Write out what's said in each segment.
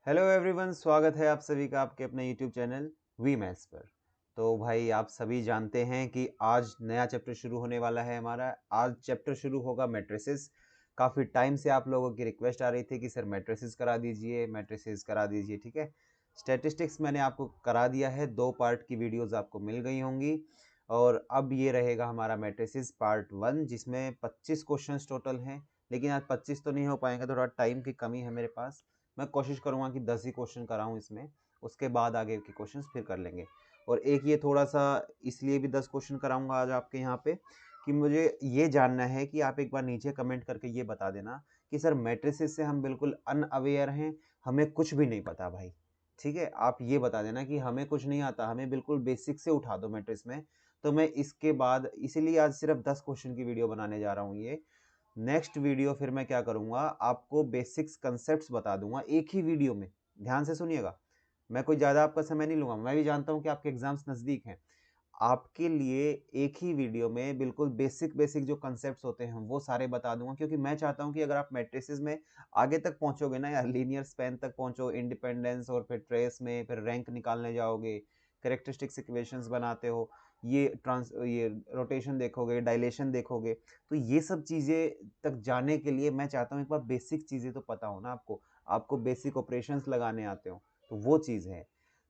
Hello everyone, स्वागत है आप सभी का आपके अपने यूट्यूब चैनल वी मैथ्स पर। तो भाई आप सभी जानते हैं कि आज नया चैप्टर शुरू होने वाला है हमारा। आज चैप्टर शुरू होगा मैट्रिसेस। काफ़ी टाइम से आप लोगों की रिक्वेस्ट आ रही थी कि सर मैट्रिसेस करा दीजिए, मैट्रिसेस करा दीजिए, ठीक है। स्टैटिस्टिक्स मैंने आपको करा दिया है, 2 पार्ट की वीडियोज़ आपको मिल गई होंगी। और अब ये रहेगा हमारा मैट्रिसेस पार्ट 1, जिसमें 25 क्वेश्चन टोटल हैं। लेकिन आज 25 तो नहीं हो पाएंगे, थोड़ा टाइम की कमी है मेरे पास। मैं कोशिश करूँगा कि 10 ही क्वेश्चन कराऊँ इसमें, उसके बाद आगे के क्वेश्चंस फिर कर लेंगे। और एक ये थोड़ा-सा इसलिए भी 10 क्वेश्चन कराऊँगा आज आपके यहाँ पे कि मुझे ये जानना है कि आप एक बार नीचे कमेंट करके ये बता देना कि सर मैट्रिसेस से हम बिल्कुल अनअवेयर हैं, हमें कुछ भी नहीं पता भाई, ठीक है? आप ये बता देना कि हमें कुछ नहीं आता, हमें बिल्कुल बेसिक से उठा दो मैट्रिक्स में। तो मैं इसके बाद इसीलिए आज सिर्फ 10 क्वेश्चन की वीडियो बनाने जा रहा हूँ ये। नेक्स्ट वीडियो फिर मैं क्या करूँगा, आपको बेसिक्स कंसेप्ट्स बता दूँगा एक ही वीडियो में। ध्यान से सुनिएगा, मैं कोई ज़्यादा आपका समय नहीं लूँगा। मैं भी जानता हूँ कि आपके एग्ज़ाम्स नज़दीक हैं। आपके लिए एक ही वीडियो में बिल्कुल बेसिक जो कंसेप्ट्स होते हैं, वो सारे बता दूँगा, क्योंकि मैं चाहता हूँ कि अगर आप मैट्रिसेस में आगे तक पहुँचोगे ना यार, लीनियर स्पैन तक पहुँचो, इंडिपेंडेंस और फिर ट्रेस में फिर रैंक निकालने जाओगे, कैरेक्टरिस्टिक्स इक्वेशंस बनाते हो, ये रोटेशन देखोगे, डायलेशन देखोगे, तो ये सब चीज़ें तक जाने के लिए मैं चाहता हूँ एक बार बेसिक चीज़ें तो पता हो ना आपको। आपको बेसिक ऑपरेशंस लगाने आते हो, तो वो चीज़ है।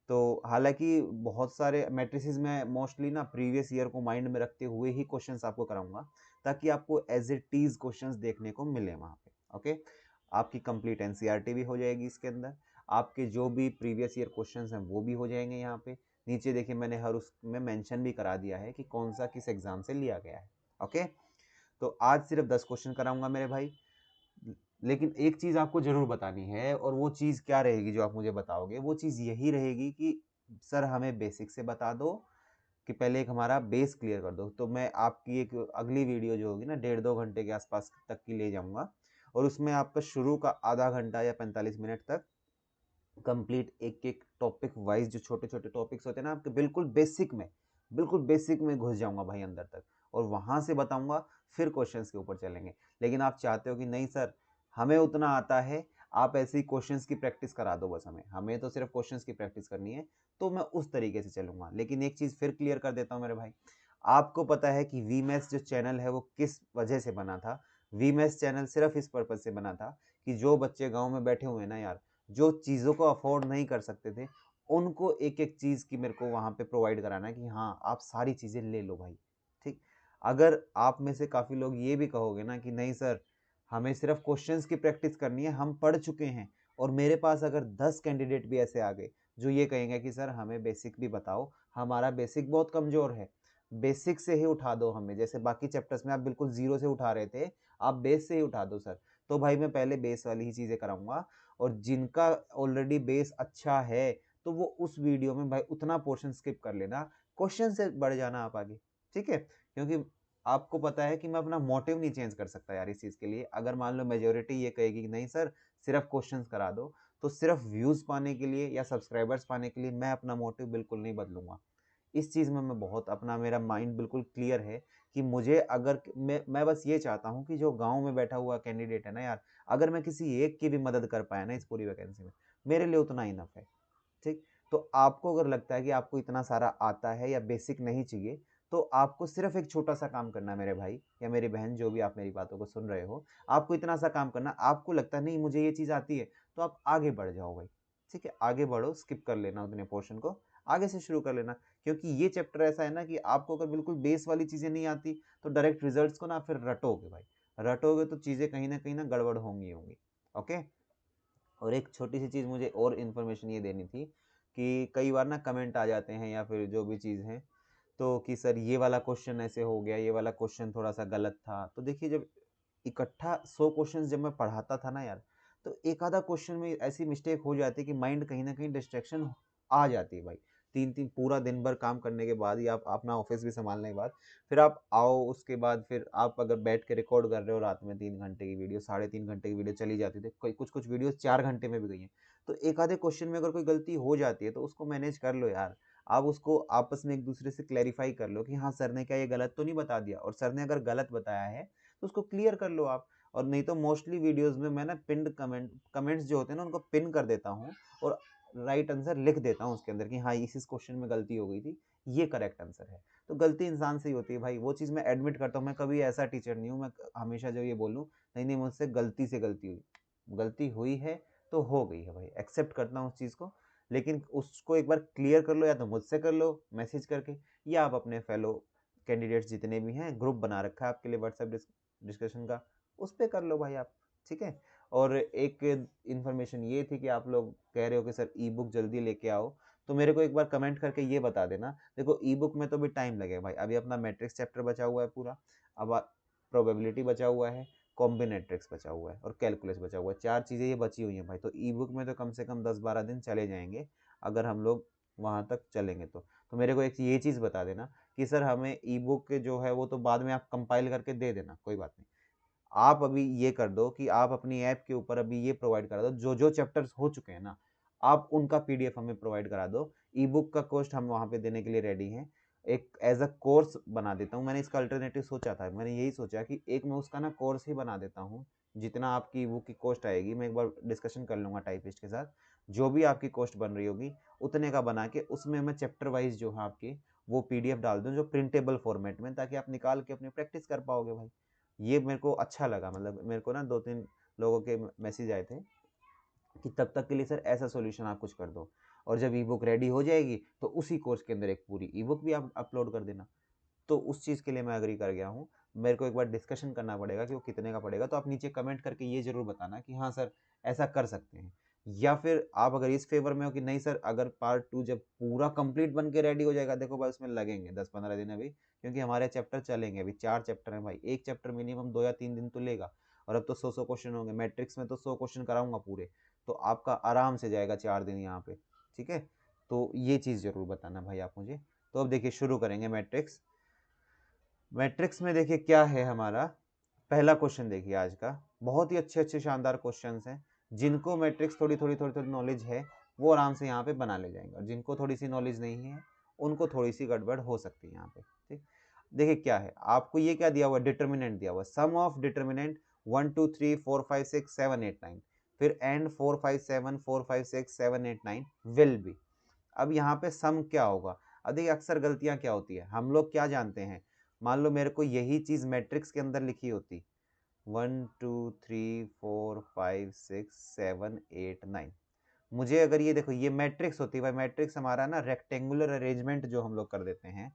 तो हालाँकि बहुत सारे मैट्रिसेस में मोस्टली ना प्रीवियस ईयर को माइंड में रखते हुए ही क्वेश्चंस आपको कराऊँगा, ताकि आपको एज़ इट इज़ क्वेश्चंस देखने को मिले वहाँ पे, ओके? आपकी कंप्लीट एनसीईआरटी भी हो जाएगी इसके अंदर। आपके जो भी प्रीवियस ईयर क्वेश्चंस हैं वो भी हो जाएँगे यहाँ पे। नीचे देखिए मैंने हर उसमें मेंशन भी करा दिया है कि कौन-सा किस एग्ज़ाम से लिया गया है, ओके? तो आज सिर्फ 10 क्वेश्चन कराऊँगा मेरे भाई। लेकिन एक चीज़ आपको ज़रूर बतानी है, और वो चीज़ क्या रहेगी जो आप मुझे बताओगे? वो चीज़ यही रहेगी कि सर हमें बेसिक से बता दो, कि पहले एक हमारा बेस क्लियर कर दो। तो मैं आपकी एक अगली वीडियो जो होगी ना, डेढ़ 2 घंटे के आसपास तक की ले जाऊँगा, और उसमें आपका शुरू का आधा घंटा या 45 मिनट तक कंप्लीट एक-एक टॉपिक वाइज़ जो छोटे-छोटे टॉपिक्स होते हैं ना आपके, बिल्कुल बेसिक में घुस जाऊँगा भाई अंदर तक, और वहाँ से बताऊँगा, फिर क्वेश्चंस के ऊपर चलेंगे। लेकिन आप चाहते हो कि नहीं सर, हमें उतना आता है, आप ऐसे ही क्वेश्चंस की प्रैक्टिस करा दो बस हमें तो सिर्फ़ क्वेश्चंस की प्रैक्टिस करनी है, तो मैं उस तरीके से चलूँगा। लेकिन एक चीज़ फिर क्लियर कर देता हूँ मेरे भाई, आपको पता है कि वीमैथ्स जो चैनल है वो किस वजह से बना था? वीमैथ्स चैनल सिर्फ़ इस पर्पज़ से बना था कि जो बच्चे गाँव में बैठे हुए हैं ना यार, जो चीज़ों को अफ़ोर्ड नहीं कर सकते थे, उनको एक-एक चीज़ की मेरे को वहाँ पे प्रोवाइड कराना है कि हाँ, आप सारी चीज़ें ले लो भाई, ठीक? अगर आप में से काफ़ी लोग ये भी कहोगे ना कि नहीं सर, हमें सिर्फ़ क्वेश्चंस की प्रैक्टिस करनी है, हम पढ़ चुके हैं, और मेरे पास अगर 10 कैंडिडेट भी ऐसे आ गए, जो ये कहेंगे कि सर हमें बेसिक भी बताओ, हमारा बेसिक बहुत कमज़ोर है, बेसिक से ही उठा दो हमें, जैसे बाकी चैप्टर्स में आप बिल्कुल ज़ीरो से उठा रहे थे, आप बेस से ही उठा दो सर। तो भाई मैं पहले बेस वाली ही चीज़ें कराऊँगा, और जिनका ऑलरेडी बेस अच्छा है, तो वो उस वीडियो में भाई उतना पोर्शन स्किप कर लेना, क्वेश्चन से बढ़ जाना आप आगे, ठीक है? क्योंकि आपको पता है कि मैं अपना मोटिव नहीं चेंज कर सकता यार इस चीज़ के लिए। अगर मान लो मेजॉरिटी ये कहेगी कि नहीं सर, सिर्फ़ क्वेश्चंस करा दो, तो सिर्फ़ व्यूज़ पाने के लिए या सब्सक्राइबर्स पाने के लिए मैं अपना मोटिव बिल्कुल नहीं बदलूँगा। इस चीज़ में मैं बहुत अपना मेरा माइंड बिल्कुल क्लियर है कि मुझे अगर मैं बस ये चाहता हूँ कि जो गाँव में बैठा हुआ कैंडिडेट है ना यार, अगर मैं किसी एक की भी मदद कर पाया ना इस पूरी वैकेंसी में, मेरे लिए उतना इनफ है, ठीक? तो आपको अगर लगता है कि आपको इतना सारा आता है या बेसिक नहीं चाहिए, तो आपको सिर्फ़ एक छोटा-सा काम करना है मेरे भाई या मेरी बहन, जो भी आप मेरी बातों को सुन रहे हो, आपको इतना सा काम करना, आपको लगता है नहीं मुझे ये चीज़ आती है, तो आप आगे बढ़ जाओ भाई, ठीक है? आगे बढ़ो, स्किप कर लेना उतने पोर्शन को, आगे से शुरू कर लेना। क्योंकि ये चैप्टर ऐसा है ना कि आपको अगर बिल्कुल बेस वाली चीज़ें नहीं आती, तो डायरेक्ट रिज़ल्ट्स को ना फिर रटोगे भाई। रटोगे तो चीज़ें कहीं न गड़बड़ होंगी ही होंगी। ओके? और एक छोटी-सी चीज़ मुझे और इन्फॉर्मेशन ये देनी थी कि कई बार ना कमेंट आ जाते हैं या फिर जो भी चीज़ है, तो कि सर ये वाला क्वेश्चन ऐसे हो गया, ये वाला क्वेश्चन थोड़ा-सा गलत था। तो देखिए, जब इकट्ठा 100 क्वेश्चंस जब मैं पढ़ाता था ना यार, तो एक आधा क्वेश्चन में ऐसी मिस्टेक हो जाती है कि माइंड कहीं न कहीं डिस्ट्रैक्शन आ जाती है भाई। 3-3 पूरा दिन भर काम करने के बाद या आप अपना ऑफ़िस भी सँभालने के बाद, फिर आप आओ, उसके बाद फिर आप अगर बैठ के रिकॉर्ड कर रहे हो रात में 3 घंटे की वीडियो, साढ़े 3 घंटे की वीडियो चली जाती थी। कोई कुछ-कुछ वीडियोज़ 4 घंटे में भी गई हैं। तो एक आधे क्वेश्चन में अगर कोई गलती हो जाती है, तो उसको मैनेज कर लो यार। आप उसको आपस में एक-दूसरे से क्लैरिफ़ाई कर लो कि हाँ, सर ने क्या ये गलत तो नहीं बता दिया, और सर ने अगर गलत बताया है, तो उसको क्लियर कर लो आप। और नहीं तो मोस्टली वीडियोस में मैं ना पिन्ड कमेंट्स जो होते हैं ना उनको पिन कर देता हूँ और राइट आंसर लिख देता हूँ उसके अंदर कि हाँ इस क्वेश्चन में गलती हो गई थी, ये करेक्ट आंसर है। तो गलती इंसान से ही होती है भाई, वो चीज़ मैं एडमिट करता हूँ। मैं कभी ऐसा टीचर नहीं हूँ मैं हमेशा जो ये बोलूँ नहीं नहीं मुझसे गलती से गलती हुई है तो हो गई है भाई, एक्सेप्ट करता हूँ उस चीज़ को। लेकिन उसको एक बार क्लियर कर लो, या तो मुझसे कर लो मैसेज करके, या आप अपने फेलो कैंडिडेट्स जितने भी हैं, ग्रुप बना रखा है आपके लिए व्हाट्सएप डिस्कशन का, उस पर कर लो भाई आप, ठीक है। और एक इन्फॉर्मेशन ये थी कि आप लोग कह रहे हो कि सर ई बुक जल्दी लेके आओ, तो मेरे को एक बार कमेंट करके ये बता देना। देखो ई बुक में तो भी टाइम लगेगा भाई, अभी अपना मैट्रिक्स चैप्टर बचा हुआ है पूरा, अब प्रोबेबिलिटी बचा हुआ है, कॉम्बिनेट्रिक्स बचा हुआ है और कैलकुलस बचा हुआ है, 4 चीज़ें ये बची हुई हैं भाई। तो ई बुक में तो कम से कम 10-12 दिन चले जाएंगे अगर हम लोग वहाँ तक चलेंगे तो मेरे को एक ये चीज़ बता देना कि सर हमें ई बुक जो है वो तो बाद में आप कंपाइल करके दे देना, कोई बात नहीं। आप अभी ये कर दो कि आप अपनी ऐप के ऊपर अभी ये प्रोवाइड करा दो, जो जो चैप्टर्स हो चुके हैं ना आप उनका पीडीएफ हमें प्रोवाइड करा दो। ई बुक का कॉस्ट हम वहाँ पे देने के लिए रेडी हैं, एक एज अ कोर्स बना देता हूँ। मैंने इसका अल्टरनेटिव सोचा था, मैंने यही सोचा कि एक मैं उसका ना कोर्स ही बना देता हूँ। जितना आपकी बुक की कॉस्ट आएगी मैं एक बार डिस्कशन कर लूँगा टाइपिस्ट के साथ, जो भी आपकी कॉस्ट बन रही होगी उतने का बना के उसमें मैं चैप्टर वाइज जो है आपकी वो पीडीएफ डाल दूँ, जो प्रिंटेबल फॉर्मेट में, ताकि आप निकाल के अपनी प्रैक्टिस कर पाओगे भाई। ये मेरे को अच्छा लगा, मतलब मेरे को ना 2-3 लोगों के मैसेज आए थे कि तब तक के लिए सर ऐसा सॉल्यूशन आप कुछ कर दो, और जब ई बुक रेडी हो जाएगी तो उसी कोर्स के अंदर एक पूरी ई बुक भी आप अपलोड कर देना। तो उस चीज़ के लिए मैं एग्री कर गया हूँ। मेरे को एक बार डिस्कशन करना पड़ेगा कि वो कितने का पड़ेगा, तो आप नीचे कमेंट करके ये ज़रूर बताना कि हाँ सर ऐसा कर सकते हैं। या फिर आप अगर इस फेवर में हो कि नहीं सर, अगर पार्ट 2 जब पूरा कंप्लीट बन के रेडी हो जाएगा, देखो भाई उसमें लगेंगे 10-15 दिन अभी, क्योंकि हमारे चैप्टर चलेंगे, अभी 4 चैप्टर हैं भाई, एक चैप्टर मिनिमम 2 या 3 दिन तो लेगा। और अब तो 100-100 क्वेश्चन होंगे, मैट्रिक्स में तो 100 क्वेश्चन कराऊंगा पूरे, तो आपका आराम से जाएगा 4 दिन यहाँ पे, ठीक है। तो ये चीज़ ज़रूर बताना भाई आप मुझे। तो अब देखिए शुरू करेंगे मैट्रिक्स। मैट्रिक्स में देखिए क्या है हमारा पहला क्वेश्चन, देखिए आज का बहुत ही अच्छे शानदार क्वेश्चंस हैं। जिनको मैट्रिक्स थोड़ी नॉलेज है वो आराम से यहाँ पे बना ले जाएंगे, और जिनको थोड़ी सी नॉलेज नहीं है उनको थोड़ी सी गड़बड़ हो सकती है यहाँ पे, ठीक। देखिए क्या है आपको, ये क्या दिया हुआ, डिटर्मिनेंट दिया हुआ, सम ऑफ डिटर्मिनेंट 1 2 3 4 5 6 7 8 9, फिर एंड 4 5 7 4 5 6 7 8 9 विल बी। अब यहाँ पे सम क्या होगा। अब देखिए अक्सर गलतियां क्या होती है, हम लोग क्या जानते हैं, मान लो मेरे को यही चीज मैट्रिक्स के अंदर लिखी होती 1 2 3 4 5 6 7 8 9, मुझे अगर ये देखो ये मैट्रिक्स होती है भाई, मैट्रिक्स हमारा ना रेक्टेंगुलर अरेंजमेंट जो हम लोग कर देते हैं,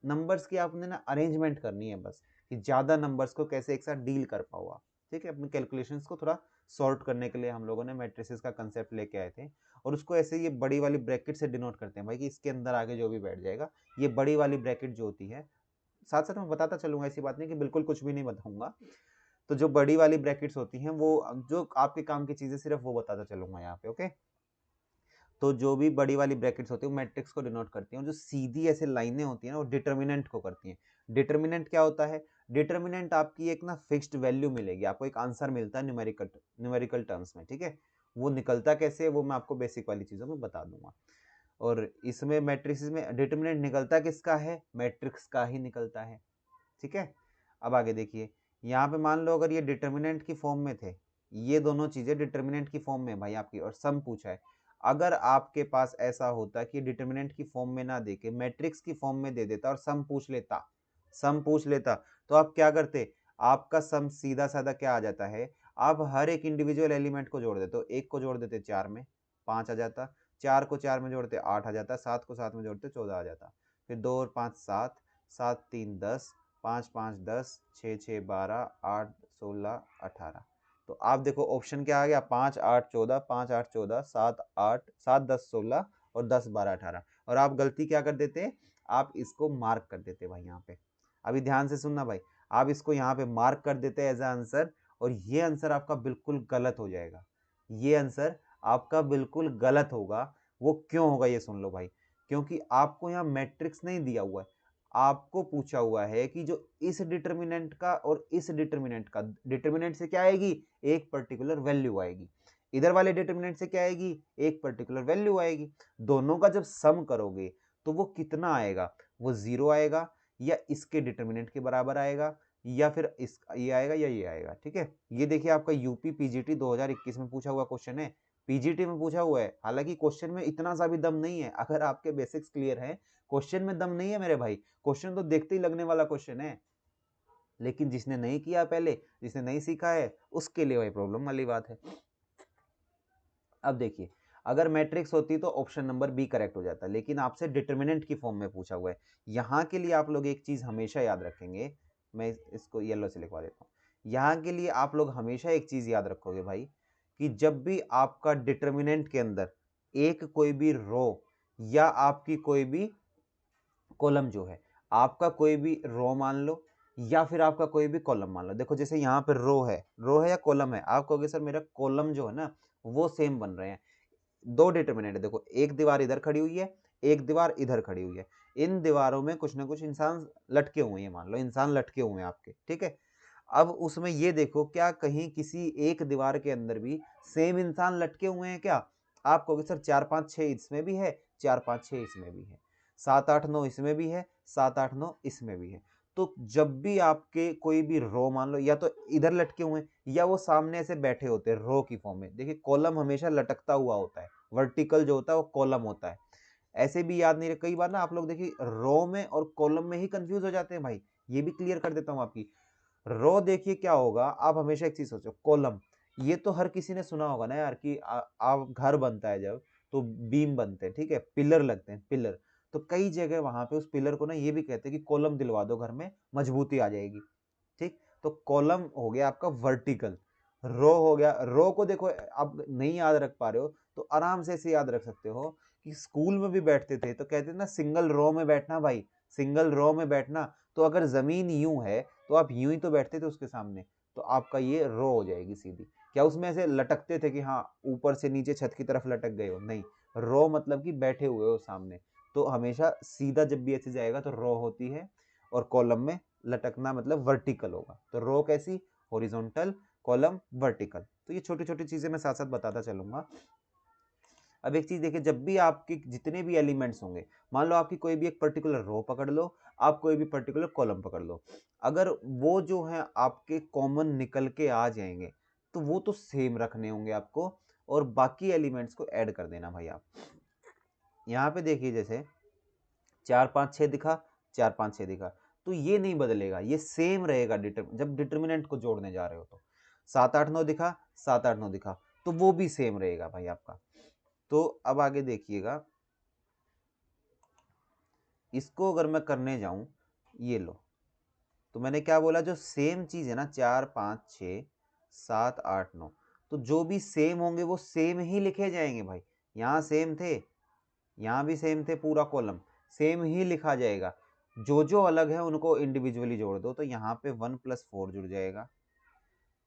नंबर्स की आपने ना अरेंजमेंट करनी है बस, कि ज्यादा नंबर्स को कैसे एक साथ डील कर पाओ आप, ठीक है। अपने कैलकुलेशंस को थोड़ा सॉर्ट करने के लिए हम लोगों ने मैट्रिसेस का कंसेप्ट लेके आए थे, और उसको ऐसे ये बड़ी वाली ब्रैकेट से डिनोट करते हैं भाई, कि इसके अंदर आगे जो भी बैठ जाएगा, ये बड़ी वाली ब्रैकेट जो होती है, साथ साथ मैं बताता चलूंगा, ऐसी बात नहीं कि बिल्कुल कुछ भी नहीं बताऊंगा। तो जो बड़ी वाली ब्रैकेट्स होती हैं वो जो आपके काम की चीजें सिर्फ वो बताता चलूंगा यहाँ पे, ओके। तो जो भी बड़ी वाली ब्रैकेट्स होती है वो मैट्रिक्स को डिनोट करती हैं, जो सीधी ऐसे लाइनें होती हैं ना वो डिटर्मिनेंट को करती हैं। डिटर्मिनेंट क्या होता है, डिटर्मिनेंट आपकी एक ना फिक्स्ड वैल्यू मिलेगी, आपको एक आंसर मिलता है न्यूमेरिकल टर्म्स में, ठीक है। वो निकलता कैसे है वो मैं आपको बेसिक वाली चीजों में बता दूंगा। और इसमें मैट्रिक्स में डिटर्मिनेंट निकलता किसका है, मैट्रिक्स का ही निकलता है, ठीक है। अब आगे देखिए, यहाँ पे मान लो अगर ये डिटर्मिनेंट की फॉर्म में थे, ये दोनों चीजें डिटर्मिनेंट की फॉर्म में भाई आपकी, और सम पूछा है। अगर आपके पास ऐसा होता कि डिटर्मिनेंट की फॉर्म में ना देके मैट्रिक्स की फॉर्म में दे देता और सम पूछ लेता, तो आप क्या करते, आपका सम सीधा साधा क्या आ जाता है, आप हर एक इंडिविजुअल एलिमेंट को जोड़ देते हो, एक को जोड़ देते 4 में 5 आ जाता, 4 को 4 में जोड़ते 8 आ जाता, 7 को 7 में जोड़ते 14 आ जाता, फिर 2 और 5 7, 7 3 10, 5 5 10, 6 6 12, 8 16 18। तो आप देखो ऑप्शन क्या आ गया, 5 8 14, 5 8 14, 7 8 7 10 16 और 10 12 18। और आप गलती क्या कर देते, आप इसको मार्क कर देते भाई यहाँ पे। अभी ध्यान से सुनना भाई, आप इसको यहाँ पे मार्क कर देते एज आंसर, और ये आंसर आपका बिल्कुल गलत हो जाएगा। ये आंसर आपका बिल्कुल गलत होगा। वो क्यों होगा ये सुन लो भाई, क्योंकि आपको यहाँ मैट्रिक्स नहीं दिया हुआ है, आपको पूछा हुआ है कि जो इस डिटर्मिनेंट का और इस डिटर्मिनेंट का, डिटर्मिनेंट से क्या आएगी, एक पर्टिकुलर वैल्यू आएगी, इधर वाले डिटर्मिनेंट से क्या आएगी, एक पर्टिकुलर वैल्यू आएगी। दोनों का जब सम करोगे तो वो कितना आएगा, वो 0 आएगा, या इसके डिटर्मिनेंट के बराबर आएगा, या फिर इस ये आएगा या ये आएगा, ठीक है। ये देखिए आपका यूपी पीजीटी 2021 में पूछा हुआ क्वेश्चन है, पीजीटी में पूछा हुआ है। हालांकि क्वेश्चन में इतना सा भी दम नहीं है, अगर आपके बेसिक्स क्लियर है, क्वेश्चन में दम नहीं है मेरे भाई, क्वेश्चन तो देखते ही लगने वाला क्वेश्चन है। लेकिन जिसने नहीं किया पहले, जिसने नहीं सीखा है, उसके लिए वही प्रॉब्लम वाली बात है। अब देखिए, अगर मैट्रिक्स होती तो ऑप्शन नंबर बी करेक्ट हो जाता, लेकिन आपसे डिटर्मिनेंट की फॉर्म में पूछा हुआ है। यहाँ के लिए आप लोग एक चीज हमेशा याद रखेंगे, मैं इसको येलो से लिखवा देता हूँ। यहाँ के लिए आप लोग हमेशा एक चीज याद रखोगे भाई, कि जब भी आपका डिटर्मिनेंट के अंदर एक कोई भी रो या आपकी कोई भी कॉलम जो है, आपका कोई भी रो मान लो या फिर आपका कोई भी कॉलम मान लो। देखो जैसे यहाँ पे रो है या कॉलम है, आप कहोगे सर मेरा कॉलम जो है ना वो सेम बन रहे हैं। दो डिटर्मिनेंट है, देखो एक दीवार इधर खड़ी हुई है, एक दीवार इधर खड़ी हुई है। इन दीवारों में कुछ ना कुछ इंसान लटके हुए हैं, मान लो इंसान लटके हुए हैं आपके, ठीक है। अब उसमें ये देखो, क्या कहीं किसी एक दीवार के अंदर भी सेम इंसान लटके हुए हैं क्या? आप कहोगे सर 4 5 6 इसमें भी है, 4 5 6 इसमें भी है, 7 8 9 इसमें भी है, 7 8 9 इसमें भी है। तो जब भी आपके कोई भी रो मान लो, या तो इधर लटके हुए हैं या वो सामने से बैठे होते हैं रो की फॉर्म में। देखिए कॉलम हमेशा लटकता हुआ होता है, वर्टिकल जो होता है वो कॉलम होता है। ऐसे भी याद नहीं रहे, कई बार ना आप लोग देखिए रो में और कॉलम में ही कंफ्यूज हो जाते हैं भाई। ये भी क्लियर कर देता हूँ आपकी। रो देखिए क्या होगा, आप हमेशा एक चीज सोचो, कॉलम, ये तो हर किसी ने सुना होगा ना यार कि आप घर बनता है जब, तो बीम बनते हैं, ठीक है, पिलर लगते हैं, पिलर। तो कई जगह वहां पे उस पिलर को ना ये भी कहते हैं कि कॉलम दिलवा दो घर में, मजबूती आ जाएगी, ठीक। तो कॉलम हो गया आपका वर्टिकल, रो हो गया। रो को देखो, आप नहीं याद रख पा रहे हो तो आराम से ऐसे याद रख सकते हो कि स्कूल में भी बैठते थे तो कहते थे ना सिंगल रो में बैठना भाई, सिंगल रो में बैठना। तो अगर जमीन यूं है तो आप यूं ही तो बैठते थे उसके सामने, तो आपका ये रो हो जाएगी सीधी। क्या उसमें ऐसे लटकते थे कि हाँ ऊपर से नीचे छत की तरफ लटक गए हो? नहीं, रो मतलब कि बैठे हुए हो सामने। तो हमेशा सीधा जब भी ऐसे जाएगा तो रो होती है, और कॉलम में लटकना मतलब वर्टिकल होगा। तो रो कैसी? Horizontal, column vertical. तो ये छोटी छोटी चीजें मैं साथ साथ बताता चलूंगा। अब एक चीज देखिए, जब भी आपके जितने भी एलिमेंट्स होंगे, मान लो आपकी कोई भी एक पर्टिकुलर रो पकड़ लो, आप कोई भी पर्टिकुलर कॉलम पकड़ लो, अगर वो जो है आपके कॉमन निकल के आ जाएंगे तो वो तो सेम रखने होंगे आपको, और बाकी एलिमेंट्स को ऐड कर देना भाई आप। यहाँ पे देखिए जैसे 4 5 6 दिखा, 4 5 6 दिखा, तो ये नहीं बदलेगा, ये सेम रहेगा जब डिटर्मिनेंट को जोड़ने जा रहे हो तो। 7 8 9 दिखा, 7 8 9 दिखा, तो वो भी सेम रहेगा भाई आपका। तो अब आगे देखिएगा, इसको अगर मैं करने जाऊं, ये लो, तो मैंने क्या बोला, जो सेम चीज है ना 4 5 6 7 8 9, तो जो भी सेम होंगे वो सेम ही लिखे जाएंगे भाई। यहाँ सेम थे, यहाँ भी सेम थे, पूरा कॉलम सेम ही लिखा जाएगा। जो जो अलग है उनको इंडिविजुअली जोड़ दो, तो यहाँ पे 1 + 4 जुड़ जाएगा,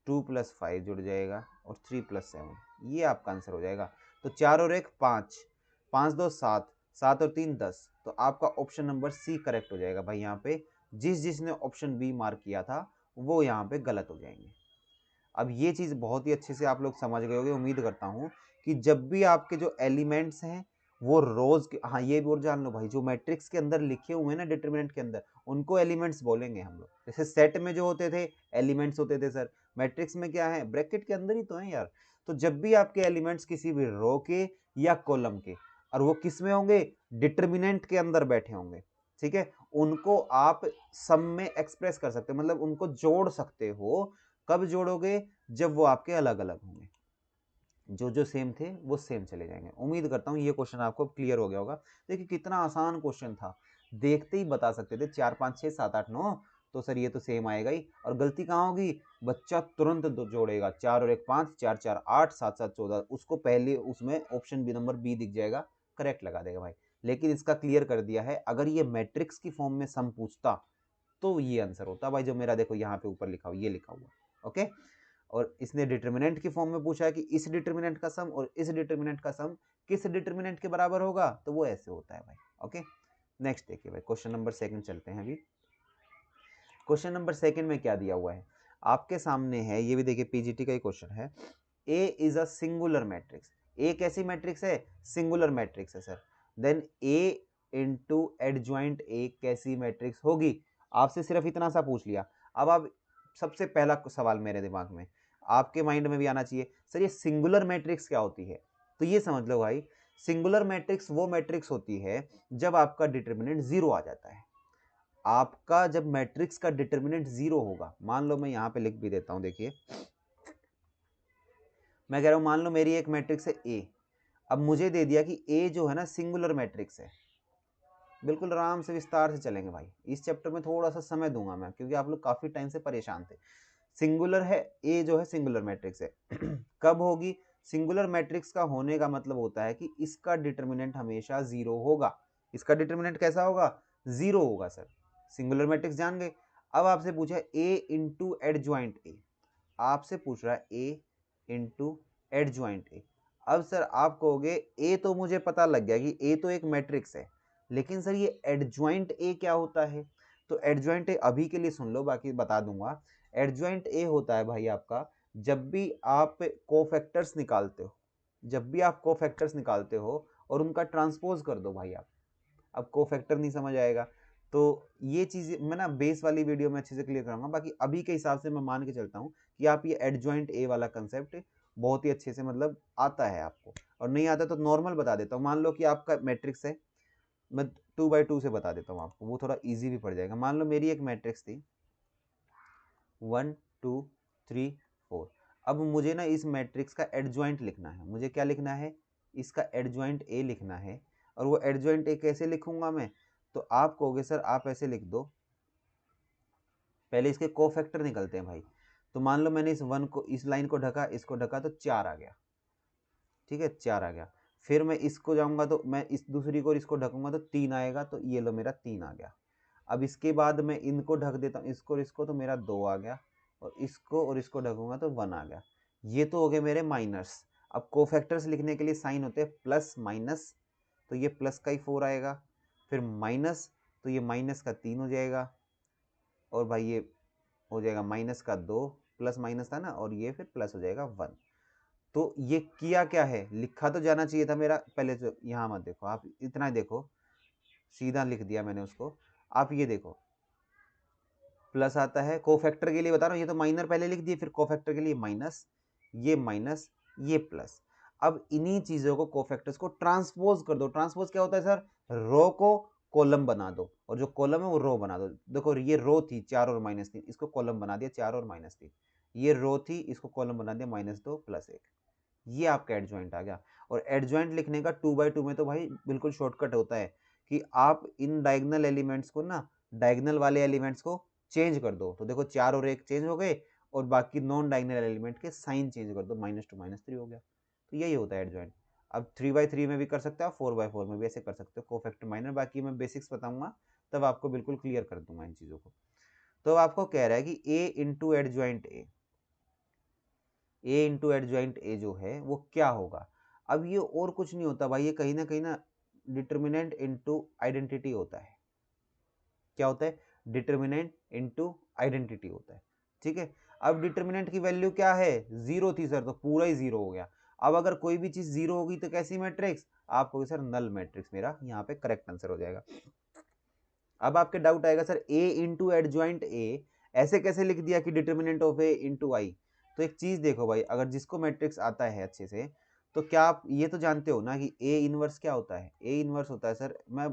2 + 5 जुड़ जाएगा, और 3 + 7, ये आपका आंसर हो जाएगा। तो 4 और 1 5, 5 2 7, 7 और 3 10, तो आपका ऑप्शन नंबर सी करेक्ट हो जाएगा भाई। यहाँ पे जिसने ऑप्शन बी मार्क किया था वो यहाँ पे गलत हो जाएंगे। अब ये चीज बहुत ही अच्छे से आप लोग समझ गए होंगे, उम्मीद करता हूँ कि जब भी आपके जो एलिमेंट्स हैं वो रोज के, हाँ ये भी और जान लो भाई, जो मैट्रिक्स के अंदर लिखे हुए हैं ना डिटरमिनेंट के अंदर, उनको एलिमेंट्स बोलेंगे हम लोग। जैसे सेट में जो होते थे एलिमेंट्स होते थे सर, मैट्रिक्स में क्या है, ब्रैकेट के अंदर ही तो है यार। तो जब भी आपके एलिमेंट्स किसी भी रो के या कॉलम के, और वो किस में होंगे, डिटरमिनेंट के अंदर बैठे होंगे, ठीक है, उनको आप सम में एक्सप्रेस कर सकते हो, मतलब उनको जोड़ सकते हो। कब जोड़ोगे, जब वो आपके अलग अलग होंगे, जो जो सेम थे वो सेम चले जाएंगे। उम्मीद करता हूँ ये क्वेश्चन आपको क्लियर हो गया होगा। देखिए कितना आसान क्वेश्चन था, देखते ही बता सकते थे 4 5 6 7 8 9, तो सर ये तो सेम आएगा ही। और गलती कहाँ होगी, बच्चा तुरंत जोड़ेगा, 4 और 1 5, 4 4 8, 7 7 14, उसको पहले उसमें ऑप्शन बी नंबर बी दिख जाएगा, करेक्ट लगा देगा भाई। लेकिन इसका क्लियर कर दिया है, अगर ये मैट्रिक्स की फॉर्म में सम पूछता तो ये आंसर होता भाई, जो मेरा देखो यहाँ पे ऊपर लिखा हुआ, ये लिखा हुआ, ओके। और इसने डिटर्मिनेंट की फॉर्म में पूछा है कि इस डिटर्मिनेंट का सम और इस डिटर्मिनेंट का सम किस डिटर्मिनेंट के बराबर होगा, तो वो ऐसे होता है भाई, ओके। नेक्स्ट देखिए भाई, क्वेश्चन नंबर सेकंड चलते हैं अभी। क्वेश्चन नंबर सेकंड में क्या दिया हुआ है आपके सामने है, ये भी देखिए पीजीटी का ही क्वेश्चन है। A is a singular matrix, A कैसी मैट्रिक्स है, सिंगुलर मैट्रिक्स है sir. Then A into adjoint A कैसी मैट्रिक्स होगी, आपसे सिर्फ इतना सा पूछ लिया। अब आप सबसे पहला सवाल मेरे दिमाग में, आपके माइंड में भी आना चाहिए, सर ये सिंगुलर मैट्रिक्स क्या होती है? तो ये समझ लो भाई, सिंगुलर मैट्रिक्स वो मैट्रिक्स होती है जब आपका डिटर्मिनेंट 0 आ जाता है। आपका जब मैट्रिक्स का डिटर्मिनेंट 0 होगा, मान लो मैं यहाँ पे लिख भी देता हूँ, देखिए मैं कह रहा हूँ मान लो मेरी एक मैट्रिक्स है ए, अब मुझे दे दिया कि ए जो है ना सिंगुलर मैट्रिक्स है। बिल्कुल आराम से विस्तार से चलेंगे भाई, इस चैप्टर में थोड़ा सा समय दूंगा मैं, क्योंकि आप लोग काफी टाइम से परेशान थे। सिंगुलर है, ए जो है सिंगुलर मैट्रिक्स है कब होगी? सिंगुलर मैट्रिक्स का होने का मतलब होता है कि इसका डिटर्मिनेंट हमेशा 0 होगा। इसका डिटर्मिनेंट कैसा होगा? 0 होगा सर। सिंगुलर मैट्रिक्स जान गए। अब आपसे पूछा ए इंटू एडजॉइंट ए, आपसे पूछ रहा है ए इंटू एडजॉइंट ए। अब सर आप कहोगे ए तो मुझे पता लग गया कि ए तो एक मैट्रिक्स है, लेकिन सर ये एडजॉइंट ए क्या होता है? तो एडजॉइंट ए अभी के लिए सुन लो, बाकी बता दूंगा। एडजॉइंट ए होता है भाई आपका, जब भी आप कोफैक्टर्स निकालते हो, जब भी आप कोफैक्टर्स निकालते हो और उनका ट्रांसपोज कर दो भाई आप। अब कोफैक्टर नहीं समझ आएगा तो ये चीज़ मैं ना बेस वाली वीडियो में अच्छे से क्लियर कराऊंगा। बाकी अभी के हिसाब से मैं मान के चलता हूँ कि आप ये एडजॉइंट ए वाला कंसेप्ट बहुत ही अच्छे से मतलब आता है आपको, और नहीं आता तो नॉर्मल बता देता हूँ। मान लो कि आपका मैट्रिक्स है, मैं 2x2 से बता देता हूँ आपको, वो थोड़ा इजी भी पड़ जाएगा। मान लो मेरी एक मैट्रिक्स थी 1 2 3 4। अब मुझे ना इस मैट्रिक्स का एडजॉइंट लिखना है। मुझे क्या लिखना है? इसका एडजॉइंट ए लिखना है। और वो एडजॉइंट ए कैसे लिखूंगा मैं? तो आप कहोगे सर आप ऐसे लिख दो, पहले इसके कोफैक्टर निकलते हैं भाई। तो मान लो मैंने इस 1 को, इस लाइन को ढका, इसको ढका तो 4 आ गया, ठीक है 4 आ गया। फिर मैं इसको जाऊंगा तो मैं इस दूसरी को इसको ढकूंगा तो 3 आएगा, तो ये लो मेरा 3 आ गया। अब इसके बाद मैं इनको ढक देता हूँ, इसको और इसको, तो मेरा 2 आ गया, और इसको ढकूंगा तो 1 आ गया। ये तो हो गए मेरे माइनस। अब कोफैक्टर्स लिखने के लिए साइन होते हैं प्लस माइनस, तो ये प्लस का ही 4 आएगा, फिर माइनस, तो ये माइनस का 3 हो जाएगा, और भाई ये हो जाएगा माइनस का 2, प्लस माइनस था ना, और ये फिर प्लस हो जाएगा 1। तो ये किया क्या है? लिखा तो जाना चाहिए था मेरा पहले, तो यहाँ मत देखो आप, इतना ही देखो, सीधा लिख दिया मैंने उसको। आप ये देखो प्लस आता है, कोफैक्टर के लिए बता रहा हूँ, ये तो माइनर पहले लिख दिए, फिर कोफैक्टर के लिए माइनस, ये प्लस। अब इन्हीं चीजों को, कोफैक्टर्स को ट्रांसपोज कर दो। ट्रांसपोज क्या होता है सर? रो को कॉलम बना दो, और जो कॉलम है वो रो बना दो। देखो ये रो थी 4 और -3, इसको कॉलम बना दिया 4 और -3। ये रो थी, इसको कॉलम बना दिया -2 +1। ये आपका एडजॉइंट आ गया। और एडजॉइंट लिखने का 2x2 में तो भाई बिल्कुल शॉर्टकट होता है कि आप इन डायगोनल एलिमेंट्स को ना, डायगोनल वाले एलिमेंट्स को चेंज कर दो। तो देखो 4 और 1 चेंज हो गए, और बाकी नॉन डायगोनल एलिमेंट के साइन चेंज कर दो, -2 -3 हो गया। तो यही होता है एडजॉइंट। अब 3x3 में भी कर सकते हो, 4x4 में भी ऐसे कर सकते हो, कोफैक्टर माइनर। बाकी मैं बेसिक्स बताऊंगा तब आपको बिल्कुल क्लियर कर दूंगा इन चीज़ों को। तो आपको कह रहा है कि ए इंटू एडजॉइंट ए जो है वो क्या होगा? अब ये और कुछ नहीं होता भाई, ये कहीं ना डिटर्मिनेंट इनटू आइडेंटिटी होता है। क्या होता है? डिटर्मिनेंट इनटू आइडेंटिटी होता है, ठीक है। अब डिटर्मिनेंट की वैल्यू क्या है? 0 थी सर, तो पूरा ही 0 हो गया। अब अगर कोई भी चीज 0 होगी तो कैसी मैट्रिक्स? आप कहोगे सर नल मैट्रिक्स, मेरा यहाँ पे करेक्ट आंसर हो जाएगा। अब आपके डाउट आएगा सर ए इंटू एडजॉइंट ए ऐसे कैसे लिख दिया कि डिटर्मिनेंट ऑफ ए इंटू आई? तो एक चीज देखो भाई, अगर जिसको मैट्रिक्स आता है अच्छे से, तो क्या आप ये तो जानते हो ना कि ए इनवर्स क्या होता है? ए इनवर्स होता है सर, मैं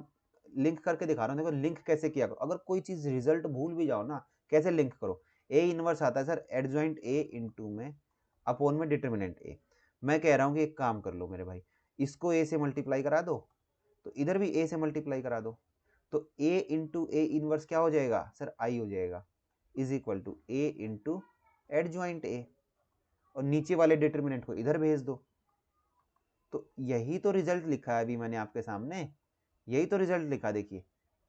लिंक करके दिखा रहा हूँ, देखो लिंक कैसे किया करो। अगर कोई चीज रिजल्ट भूल भी जाओ ना, कैसे लिंक करो? ए इनवर्स आता है सर एडजॉइंट ए इंटू में अपॉन में डिटर्मिनेंट ए। मैं कह रहा हूँ कि एक काम कर लो मेरे भाई, इसको ए से मल्टीप्लाई करा दो, तो इधर भी ए से मल्टीप्लाई करा दो, तो a इंटू ए इनवर्स क्या हो जाएगा सर? आई हो जाएगा, is equal to A into adjoint A, और नीचे वाले डिटर्मिनेंट को इधर भेज दो। तो यही तो रिजल्ट लिखा है अभी मैंने आपके सामने, यही तो रिजल्ट लिखा। देखिए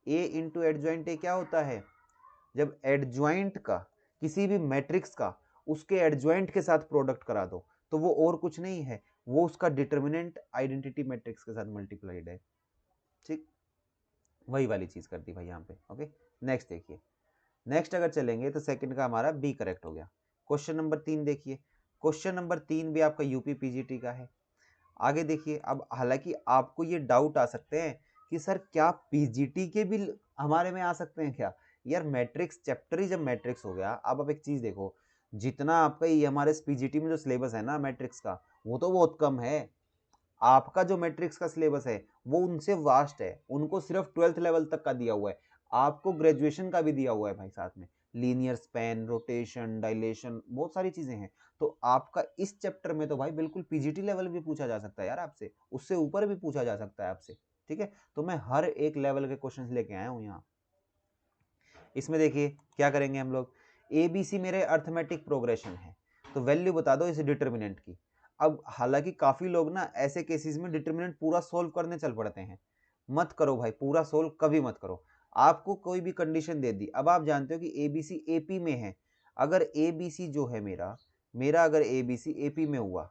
a इंटू एडजॉइंट ए क्या होता है? जब एडजॉइंट का, किसी भी मैट्रिक्स का, उसके एडजॉइंट के साथ प्रोडक्ट करा दो, तो वो और कुछ नहीं है, वो उसका डिटर्मिनेंट आइडेंटिटी मैट्रिक्स के साथ मल्टीप्लाइड है, ठीक। वही वाली चीज कर दी भाई यहाँ पे। ओके, नेक्स्ट देखिए। नेक्स्ट अगर चलेंगे तो सेकंड का हमारा बी करेक्ट हो गया। क्वेश्चन नंबर 3 देखिए। क्वेश्चन नंबर 3 भी आपका यूपी पीजीटी का है। आगे देखिए, अब हालांकि आपको ये डाउट आ सकते हैं कि सर क्या पीजीटी के भी हमारे में आ सकते हैं क्या? यार मैट्रिक्स चैप्टर ही जब मैट्रिक्स हो गया, अब आप एक चीज देखो, जितना आपका ये हमारे पीजीटी में जो सिलेबस है ना मैट्रिक्स का, वो तो बहुत कम है। आपका जो मैट्रिक्स का सिलेबस है वो उनसे वास्ट है, उनको सिर्फ 12th लेवल तक का दिया हुआ है, आपको ग्रेजुएशन का भी दिया हुआ है भाई साथ में, लीनियर स्पैन, रोटेशन, डायलेशन, बहुत सारी चीजें हैं। तो आपका इस चैप्टर में तो भाई बिल्कुल पीजीटी लेवल भी पूछा जा सकता है यार आपसे, उससे ऊपर भी पूछा जा सकता है आपसे, ठीक है। तो मैं हर एक लेवल के क्वेश्चन लेके आया हूं यहाँ। इसमें देखिए क्या करेंगे हम लोग, एबीसी मेरे अर्थमेटिक प्रोग्रेशन है, तो वैल्यू बता दो इस डिटर्मिनेंट की। अब हालांकि काफी लोग ना ऐसे केसेस में डिटर्मिनेंट पूरा सोल्व करने चल पड़ते हैं, मत करो भाई, पूरा सोल्व कभी मत करो। आपको कोई भी कंडीशन दे दी, अब आप जानते हो कि एबीसी एपी में है, अगर एबीसी जो है मेरा मेरा अगर एबीसी एपी में हुआ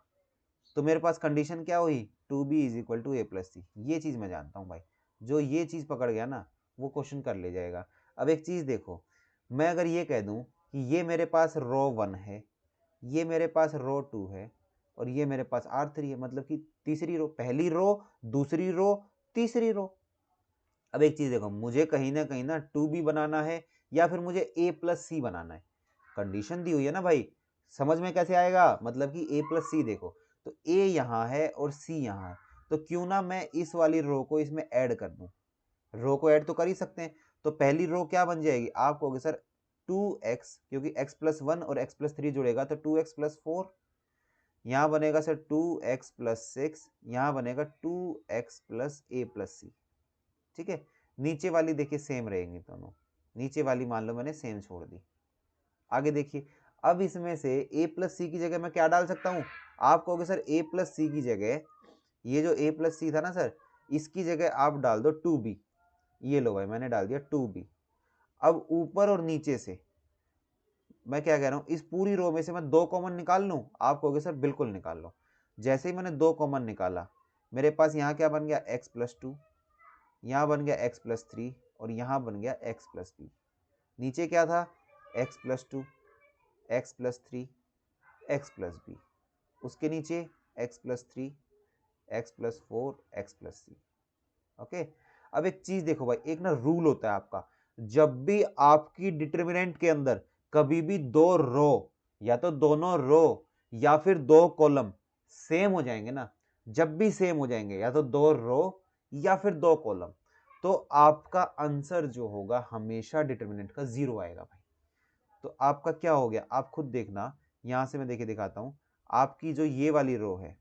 तो मेरे पास कंडीशन क्या हुई, 2b is equal to a+c। ये चीज मैं जानता हूँ भाई, जो ये चीज पकड़ गया ना वो क्वेश्चन कर ले जाएगा। अब एक चीज देखो, मैं अगर ये कह दूं कि ये मेरे पास रो 1 है, ये मेरे पास रो 2 है, और ये मेरे पास R3 है, मतलब कि तीसरी रो, पहली रो, दूसरी रो, तीसरी रो। अब एक चीज देखो, मुझे कहीं ना 2b बनाना है या फिर मुझे a+c बनाना है, कंडीशन दी हुई है ना भाई, समझ में कैसे आएगा, मतलब कि a+c देखो, तो a यहाँ है और c यहाँ है, तो क्यों ना मैं इस वाली रो को इसमें ऐड कर दूं, रो को ऐड तो कर ही सकते हैं। तो पहली रो क्या बन जाएगी, आप कहोगे सर 2x, क्योंकि x+1 और x+3 जुड़ेगा तो 2x+4, यहाँ बनेगा सर 2x+6, यहाँ बनेगा 2x+a+c, ठीक है। नीचे वाली देखिए सेम रहेंगी दोनों, नीचे वाली मान लो मैंने सेम छोड़ दी। आगे देखिए, अब इसमें से a+c की जगह मैं क्या डाल सकता हूँ, आप कहोगे सर a+c की जगह, ये जो a+c था ना सर, इसकी जगह आप डाल दो 2b। ये लो भाई मैंने डाल दिया 2b। अब ऊपर और नीचे से मैं क्या कह रहा हूँ, इस पूरी रो में से मैं 2 कॉमन निकाल लूं, आप कहोगे सर बिल्कुल निकाल लो। जैसे ही मैंने 2 कॉमन निकाला, मेरे पास यहाँ क्या बन गया, x+2, यहाँ बन गया x+3, और यहाँ बन गया x+b। नीचे क्या था, x+2, x+3, x+b, उसके नीचे x+3, x+4, x+c। ओके। अब एक चीज देखो भाई, एक ना रूल होता है आपका, जब भी आपकी डिटर्मिनेंट के अंदर कभी भी 2 रो या तो दोनों रो या फिर 2 कॉलम सेम हो जाएंगे ना, जब भी सेम हो जाएंगे या तो 2 रो या फिर 2 कॉलम, तो आपका आंसर जो होगा हमेशा डिटर्मिनेंट का 0 आएगा भाई। तो आपका क्या हो गया, आप खुद देखना, यहां से मैं देखिए दिखाता हूं, आपकी जो ये वाली रो है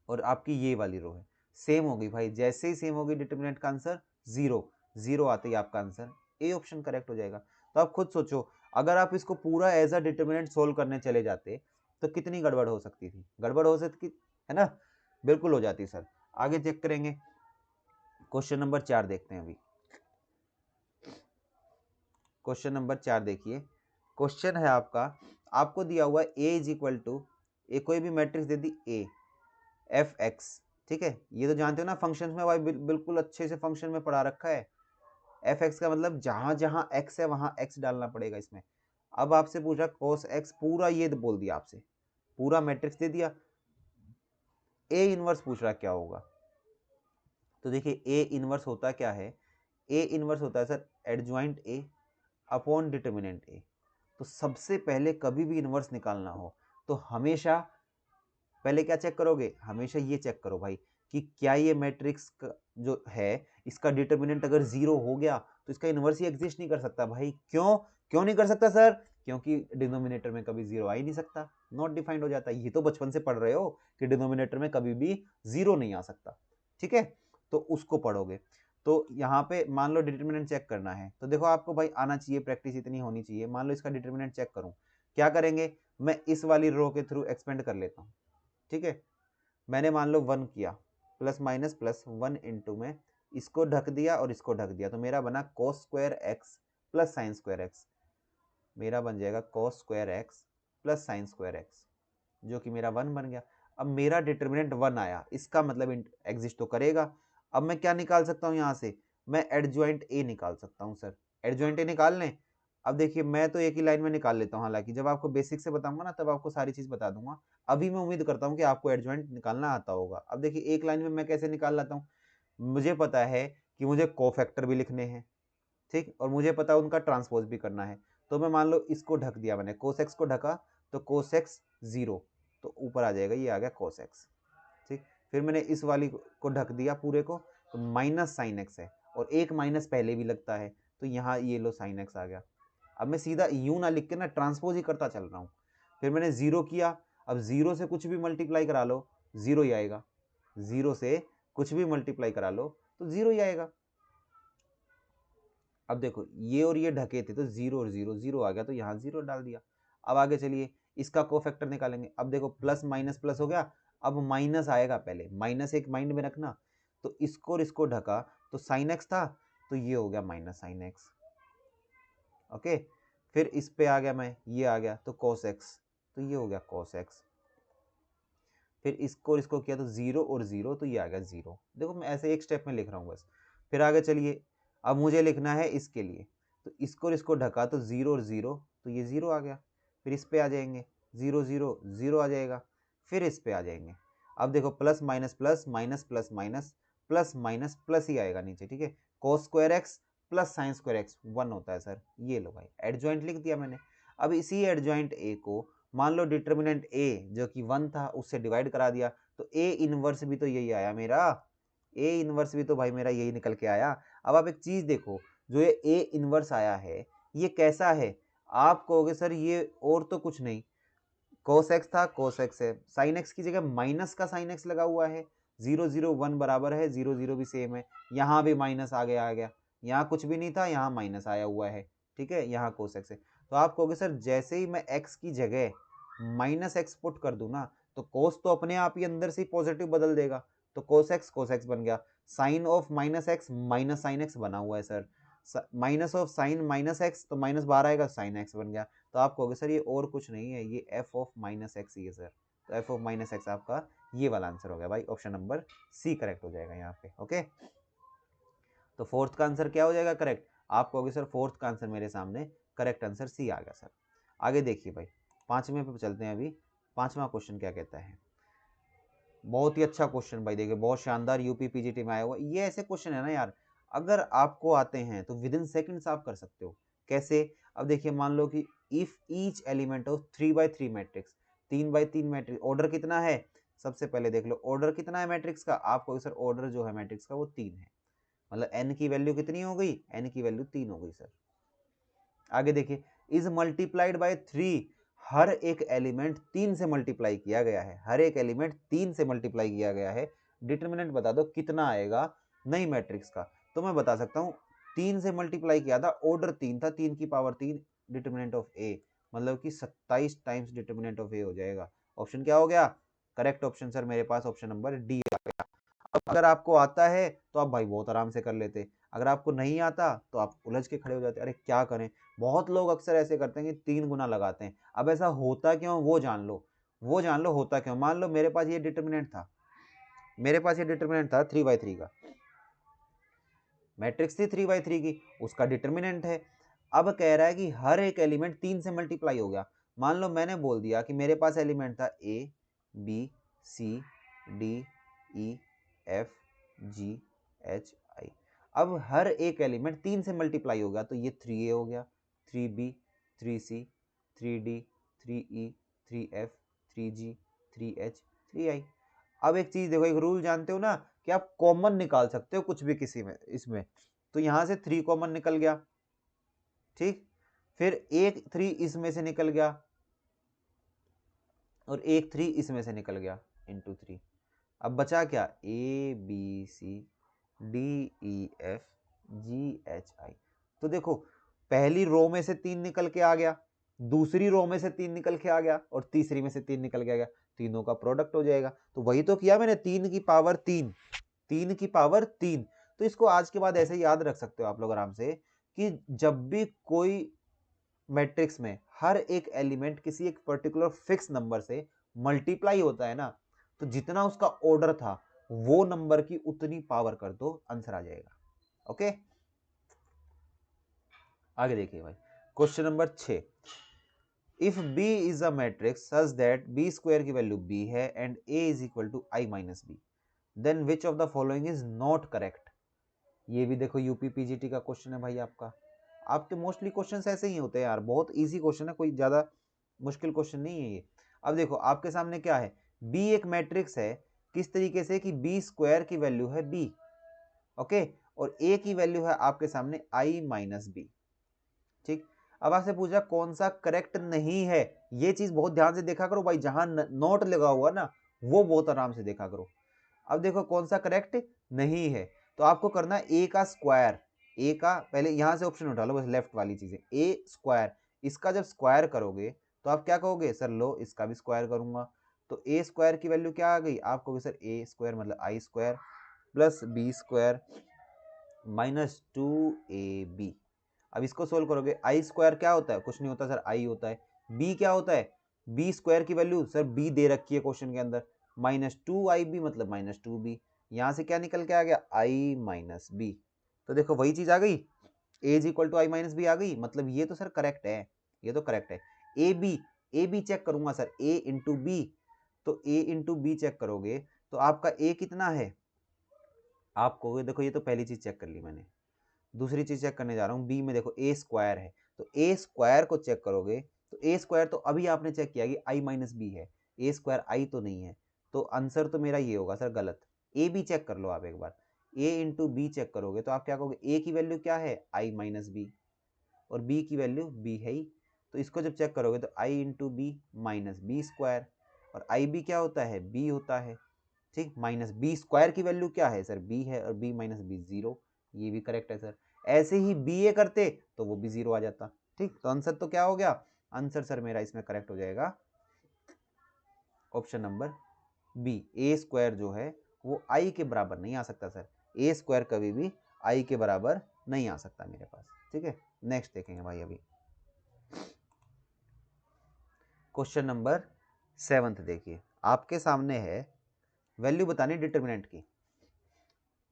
और आपकी ये वाली रो है सेम होगी भाई, जैसे ही सेम होगी डिटर्मिनेंट का आंसर 0, 0 आते ही आपका आंसर ए ऑप्शन करेक्ट हो जाएगा। तो आप खुद सोचो, अगर आप इसको पूरा एज अ डिटर्मिनेंट सोल्व करने चले जाते तो कितनी गड़बड़ हो सकती थी, गड़बड़ हो सकती है ना, बिल्कुल हो जाती सर। आगे चेक करेंगे, क्वेश्चन नंबर 4 देखते हैं अभी। क्वेश्चन नंबर 4 देखिए, क्वेश्चन है आपका, आपको दिया हुआ ए इज इक्वल टू, कोई भी matrix they the A F x, ठीक है, ये तो जानते हो ना फंक्शन में भाई, बिल्कुल अच्छे से फंक्शन में पढ़ा रखा है। एफ एक्स का मतलब जहां जहां एक्स है वहां एक्स डालना पड़ेगा इसमें। अब आपसे पूछा कोस एक्स, पूरा ये बोल दिया आपसे, पूरा मैट्रिक्स दे दिया, ए इनवर्स पूछ रहा क्या होगा। तो देखिए ए इनवर्स होता क्या है, ए इनवर्स होता है sir adjoint A upon determinant A. तो सबसे पहले कभी भी इनवर्स निकालना हो तो हमेशा पहले क्या चेक करोगे, हमेशा ये चेक करो भाई कि क्या ये मैट्रिक्स जो है इसका डिटर्मिनेंट अगर 0 हो गया तो इसका इनवर्स ही एग्जिस्ट नहीं कर सकता भाई। क्यों, क्यों नहीं कर सकता सर, क्योंकि डिनोमिनेटर में कभी 0 आ ही नहीं सकता, नॉट डिफाइंड हो जाता है। ये तो बचपन से पढ़ रहे हो कि डिनोमिनेटर में कभी भी 0 नहीं आ सकता, ठीक है, तो उसको पढ़ोगे। तो यहाँ पे मान लो डिटर्मिनेंट चेक करना है, तो देखो आपको भाई आना चाहिए, प्रैक्टिस इतनी होनी चाहिए। मान लो इसका डिटर्मिनेंट चेक करूं, क्या करेंगे, मैं इस वाली रो के थ्रू एक्सपेंड कर लेता हूँ, ठीक है। मैंने मान लो 1 किया, प्लस माइनस प्लस 1 इंटू में इसको ढक दिया और इसको ढक दिया, तो मेरा बना cos square x plus sine square x, मेरा बन जाएगा cos square x plus sine square x, जो कि मेरा 1 बन गया। अब मेरा डिटर्मिनेंट 1 आया, इसका मतलब एग्जिस्ट तो करेगा। अब मैं क्या निकाल सकता हूँ यहाँ से, मैं एडजॉइंट ए निकाल सकता हूँ सर, एडजॉइंट ए निकाल लें। अब देखिए मैं तो एक ही लाइन में निकाल लेता हूँ, हालांकि जब आपको बेसिक से बताऊंगा ना तब आपको सारी चीज बता दूंगा। अभी मैं उम्मीद करता हूँ कि आपको एडजॉइंट निकालना आता होगा। अब देखिए एक लाइन में मैं कैसे निकाल लाता हूँ, मुझे पता है कि मुझे कोफैक्टर भी लिखने हैं, ठीक, और मुझे पता है उनका ट्रांसपोज भी करना है। तो मैं मान लो इसको ढक दिया मैंने, cos x को ढका तो cos x 0, तो ऊपर आ जाएगा, ये आ गया cos x। ठीक, फिर मैंने इस वाली को ढक दिया पूरे को, तो माइनस साइन एक्स है, और एक माइनस पहले भी लगता है, तो यहाँ ये लो साइन एक्स आ गया। अब मैं सीधा यूं ना लिख के ना ट्रांसपोज ही करता चल रहा हूँ। फिर मैंने जीरो किया, अब जीरो से कुछ भी मल्टीप्लाई करा लो जीरो ही आएगा, जीरो से कुछ भी मल्टीप्लाई करा लो तो जीरो ही आएगा। अब देखो ये और ये ढके थे, तो जीरो और जीरो, जीरो आ गया तो यहाँ जीरो डाल दिया। अब आगे चलिए इसका कोफैक्टर निकालेंगे। अब देखो प्लस माइनस प्लस हो गया, अब माइनस आएगा, पहले माइनस एक माइंड में रखना। तो इसको और इसको ढका तो साइन एक्स था, तो ये हो गया माइनस साइन एक्स। ओके, फिर इस पे आ गया मैं, ये आ गया तो कॉस एक्स, तो ये हो गया कॉस एक्स। फिर इसको और इसको किया तो जीरो और जीरो, तो ये आ गया जीरो। देखो मैं ऐसे एक स्टेप में लिख रहा हूँ बस। फिर आगे चलिए, अब मुझे लिखना है इसके लिए, तो इसको और इसको ढका तो जीरो और जीरो, तो ये जीरो आ गया। फिर इस पे आ जाएंगे, जीरो जीरो जीरो आ जाएगा। फिर इस पे आ जाएंगे, अब देखो plus minus plus, minus plus minus, plus minus plus ही आएगा नीचे। ठीक है, cos square x plus sine square x 1 होता है सर। ये लो भाई, एडजॉइंट लिख दिया मैंने। अब इसी एडजॉइंट ए को मान लो डिटर्मिनेंट ए जो कि 1 था उससे डिवाइड करा दिया, तो ए इनवर्स भी तो यही आया मेरा, ए इनवर्स भी तो भाई मेरा यही निकल के आया। अब आप एक चीज देखो, जो ये ए इनवर्स आया है ये कैसा है, आप कहोगे सर ये और तो कुछ नहीं, cos x था cos x है, sin x की जगह माइनस का sin x लगा हुआ है, 0 0 1 बराबर है, 0 0 भी सेम है, यहाँ भी माइनस आ गया, यहाँ कुछ भी नहीं था, यहाँ माइनस आया हुआ है। ठीक है, यहाँ cos x है। तो आप कहोगे सर जैसे ही मैं x की जगह माइनस एक्स पुट कर दूं ना, तो cos तो अपने आप ही अंदर से पॉजिटिव बदल देगा, तो cos x बन गया, sine of minus x minus sine x बना हुआ है sir, minus of sine minus x, तो माइनस बाहर आएगा साइन एक्स बन गया। तो आप कहोगे सर ये और कुछ नहीं है, ये एफ ऑफ माइनस एक्स ही है सर। तो एफ ऑफ माइनस एक्स आपका ये वाला आंसर हो गया भाई, ऑप्शन नंबर सी करेक्ट हो जाएगा यहाँ पे। ओके, तो फोर्थ का आंसर क्या हो जाएगा करेक्ट, आप कहोगे सर फोर्थ का आंसर मेरे सामने करेक्ट आंसर सी आ गया सर। आगे देखिए भाई, पांचवें पे चलते हैं। अभी पांचवा क्वेश्चन क्या कहता है, बहुत ही अच्छा क्वेश्चन भाई, देखिए बहुत शानदार, यूपी पीजीटी में आया हुआ। ये ऐसे क्वेश्चन है ना यार, अगर आपको आते हैं तो विद इन सेकेंड्स आप कर सकते हो। कैसे, अब देखिए मान लो कि if each element of 3x3 matrix, 3x3 matrix, order कितना है, सबसे पहले देख लो ऑर्डर कितना है मैट्रिक्स का, आपको सर ऑर्डर जो है मैट्रिक्स का वो 3 है, मतलब n की वैल्यू कितनी हो गई, n की वैल्यू 3 हो गई सर। आगे देखिए, इज मल्टीप्लाइड बाय 3, हर एक एलिमेंट 3 से मल्टीप्लाई किया गया है, हर एक एलिमेंट 3 से मल्टीप्लाई किया गया है। डिटरमिनेंट बता दो कितना आएगा नई मैट्रिक्स का। तो मैं बता सकता हूँ 3 से मल्टीप्लाई किया था, ऑर्डर 3 था, 3 की पावर 3, डिटरमिनेंट ऑफ ए, मतलब कि 27 टाइम्स डिटरमिनेंट ऑफ ए हो जाएगा। ऑप्शन क्या हो गया, करेक्ट ऑप्शन सर मेरे पास ऑप्शन नंबर डी आ गया। अगर आपको आता है तो आप भाई बहुत आराम से कर लेते, अगर आपको नहीं आता तो आप उलझ के खड़े हो जाते, अरे क्या करें। बहुत लोग अक्सर ऐसे करते हैं कि 3 गुना लगाते हैं। अब ऐसा होता क्यों वो जान लो, वो जान लो होता क्यों। मान लो मेरे पास ये डिटरमिनेंट था, मेरे पास ये डिटरमिनेंट था 3x3 का, मैट्रिक्स थी 3x3 की, उसका डिटरमिनेंट है। अब कह रहा है कि हर एक एलिमेंट 3 से मल्टीप्लाई हो गया। मान लो मैंने बोल दिया कि मेरे पास एलिमेंट था A B C D E F G H I, अब हर एक एलिमेंट 3 से मल्टीप्लाई हो गया, तो ये 3a हो गया, 3b 3c 3d 3e 3f 3g 3h 3i। अब एक चीज देखो, एक रूल जानते हो ना कि आप कॉमन निकाल सकते हो कुछ भी किसी में इसमें, तो यहां से 3 कॉमन निकल गया, ठीक, फिर एक 3 इसमें से निकल गया और एक 3 इसमें से निकल गया इंटू 3। अब बचा क्या, A B C D E F G H I. तो देखो पहली रो में से 3 निकल के आ गया, दूसरी रो में से 3 निकल के आ गया और तीसरी में से 3 निकल के आ गया, तीनों का प्रोडक्ट हो जाएगा। तो वही तो किया मैंने, 3 की पावर 3, 3 की पावर 3। तो इसको आज के बाद ऐसे याद रख सकते हो आप लोग आराम से, कि जब भी कोई मैट्रिक्स में हर एक एलिमेंट किसी एक पर्टिकुलर फिक्स नंबर से मल्टीप्लाई होता है ना, तो जितना उसका ऑर्डर था वो नंबर की उतनी पावर कर दो, आंसर आ जाएगा। ओके, आगे देखिए भाई, question number 6, if b is a matrix such that b square की वैल्यू b है and a is equal to i minus b, then which of the following is not correct. ये भी देखो UP PGT का question है भाई आपका। आपके मोस्टली क्वेश्चन ऐसे ही होते हैं यार, बहुत इजी क्वेश्चन है, कोई ज्यादा मुश्किल क्वेश्चन नहीं है ये। अब देखो आपके सामने क्या है, बी एक मैट्रिक्स है, किस तरीके से कि बी स्क्वायर की वैल्यू है बी, ओके, और ए की वैल्यू है आपके सामने आई माइनस बी। ठीक, अब आपसे पूछा कौन सा करेक्ट नहीं है, ये चीज बहुत ध्यान से देखा करो भाई, जहां नोट लगा हुआ ना वो बहुत आराम से देखा करो। अब देखो कौन सा करेक्ट नहीं है, तो आपको करना है ए का स्क्वायर, ए का पहले यहां से ऑप्शन उठा लो बस, लेफ्ट वाली चीजें, ए स्क्वायर, इसका जब स्क्वायर करोगे तो आप क्या कहोगे, सर लो इसका भी स्क्वायर करूंगा, तो ए स्क्वायर की वैल्यू क्या आ गई, आप कहोगे सर ए स्क्वायर मतलब I square plus B square minus 2ab। अब इसको सोल्व करोगे, आई स्क्वायर क्या होता है, कुछ नहीं होता सर, आई होता है, बी क्या होता है, बी स्क्वायर की वैल्यू सर बी दे रखी है क्वेश्चन के अंदर, माइनस 2ab मतलब माइनस 2b, यहां से क्या निकल के आ गया, आई माइनस बी। तो देखो वही चीज आ गई, A is equal to I minus B आ गई, मतलब ये तो सर करेक्ट है, ये तो करेक्ट है। ए बी चेक करूंगा सर, ए इंटू बी, तो ए इंटू बी चेक करोगे तो आपका ए कितना है, आप कहोगे देखो ये तो पहली चीज चेक कर ली मैंने, दूसरी चीज चेक करने जा रहा हूँ, बी में देखो ए स्क्वायर है, तो ए स्क्वायर को चेक करोगे तो ए स्क्वायर तो अभी आपने चेक किया कि आई माइनस बी है, ए स्क्वायर आई तो नहीं है, तो आंसर तो मेरा ये होगा सर गलत। ए बी चेक कर लो आप एक बार, ए इंटू बी चेक करोगे तो आप क्या कहोगे, ए की वैल्यू क्या है, आई माइनस बी, और बी की वैल्यू बी है ही, तो इसको जब चेक करोगे तो I into B minus B square, और आई बी क्या होता है, बी होता है, ठीक, माइनस बी स्क्वायर की वैल्यू क्या है सर, बी है, और बी माइनस बी जीरो, ये भी करेक्ट है सर। ऐसे ही बी ए करते तो वो भी जीरो आ जाता, ठीक, तो आंसर तो क्या हो गया, आंसर सर मेरा इसमें करेक्ट हो जाएगा ऑप्शन नंबर बी, ए स्क्वायर जो है वो आई के बराबर नहीं आ सकता सर, ए स्क्वायर कभी भी आई के बराबर नहीं आ सकता मेरे पास, ठीक है। नेक्स्ट देखेंगे भाई, अभी क्वेश्चन नंबर 7 देखिए, आपके सामने है वैल्यू बतानी डिटर्मिनेंट की,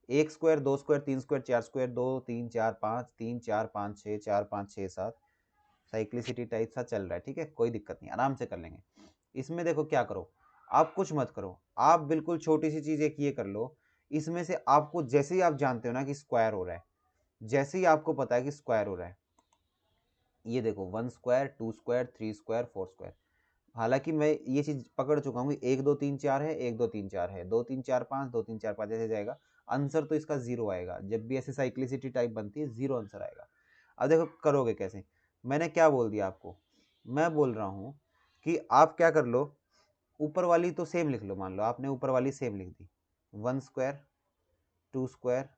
एक स्क्वायर, दो स्क्वायर, तीन स्क्वायर, चार स्क्वायर, दो तीन चार पाँच, तीन चार पाँच छः, चार पाँच छः सात, साइक्लिसिटी टाइप सा चल रहा है, ठीक है, कोई दिक्कत नहीं, आराम से कर लेंगे। इसमें देखो क्या करो, आप कुछ मत करो, आप बिल्कुल छोटी सी चीज एक ये कर लो, इसमें से आपको जैसे ही आप जानते हो ना कि स्क्वायर हो रहा है, जैसे ही आपको पता है कि स्क्वायर हो रहा है, ये देखो 1 स्क्वायर, 2 स्क्वायर, 3 स्क्वायर, 4 स्क्वायर, हालांकि मैं ये चीज पकड़ चुका हूँ कि 1 2 3 4 है, 1 2 3 4 है, 2 3 4 5, 2 3 4 5 ऐसे जाएगा, आंसर तो इसका जीरो आएगा, जब भी ऐसे साइक्लिसिटी टाइप बनती है जीरो आंसर आएगा। अब देखो करोगे कैसे, मैंने क्या बोल दिया आपको, मैं बोल रहा हूँ कि आप क्या कर लो, ऊपर वाली तो सेम लिख लो, मान लो आपने ऊपर वाली सेम लिख दी, 1 स्क्वायर, 2 स्क्वायर,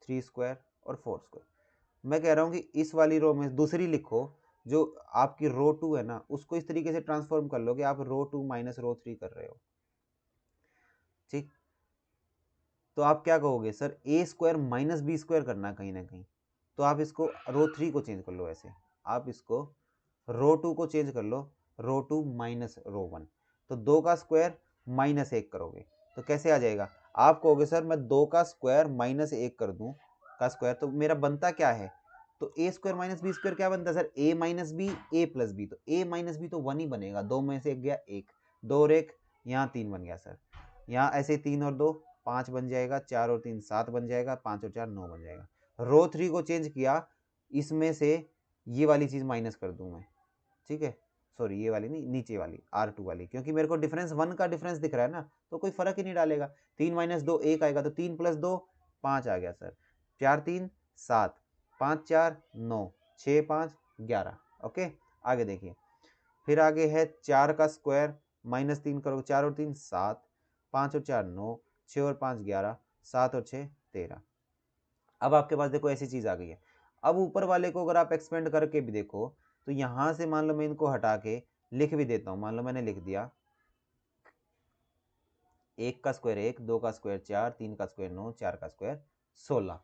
3 स्क्वायर और 4 स्क्वायर, मैं कह रहा हूँ कि इस वाली रो में दूसरी लिखो, जो आपकी रो 2 है ना उसको इस तरीके से ट्रांसफॉर्म कर लो कि आप रो 2 माइनस रो 3 कर रहे हो, ठीक, तो आप क्या कहोगे sir, A square minus B square करना कहीं ना कहीं, तो आप इसको रो 3 को चेंज कर लो, ऐसे आप इसको रो 2 को चेंज कर लो, रो 2 माइनस रो 1, तो 2 का स्क्वायर माइनस 1 करोगे तो कैसे आ जाएगा, आप कहोगे सर मैं 2 का स्क्वायर माइनस 1 कर दूं का स्क्वायर, तो मेरा बनता क्या है, तो ए स्क्वायर माइनस बी स्क्वायर क्या बनता है सर, ए माइनस बी ए प्लस बी, तो ए माइनस बी तो 1 ही बनेगा, 2 में से एक गया 1, 2 और 1 यहाँ 3 बन गया सर, यहाँ ऐसे 3 और 2 5 बन जाएगा, 4 और 3 7 बन जाएगा, 5 और 4 9 बन जाएगा, रो 3 को चेंज किया, इसमें से ये वाली चीज माइनस कर दूं मैं, ठीक है, सॉरी ये वाली नहीं, नीचे वाली R2 वाली, क्योंकि मेरे को डिफरेंस 1 का डिफरेंस दिख रहा है ना, तो कोई फर्क ही नहीं डालेगा, 3 माइनस 2 1 आएगा, तो 3 प्लस 2 5 आ गया सर, 4 3 7, 5 4 9, 6 5 11, ओके। आगे देखिए, फिर आगे है 4 का स्क्वायर माइनस 3 करोगे, 4 और 3 7, 5 और 4 9, 6 और 5 11, 7 और 6 13, अब आपके पास देखो ऐसी चीज आ गई है। अब ऊपर वाले को अगर आप एक्सपेंड करके भी देखो, तो यहां से मान लो मैं इनको हटा के लिख भी देता हूं, मान लो मैंने लिख दिया 1 का स्क्वायर 1, 2 का स्क्वायर 4, 3 का स्क्वायर 9, 4 का स्क्वायर 16,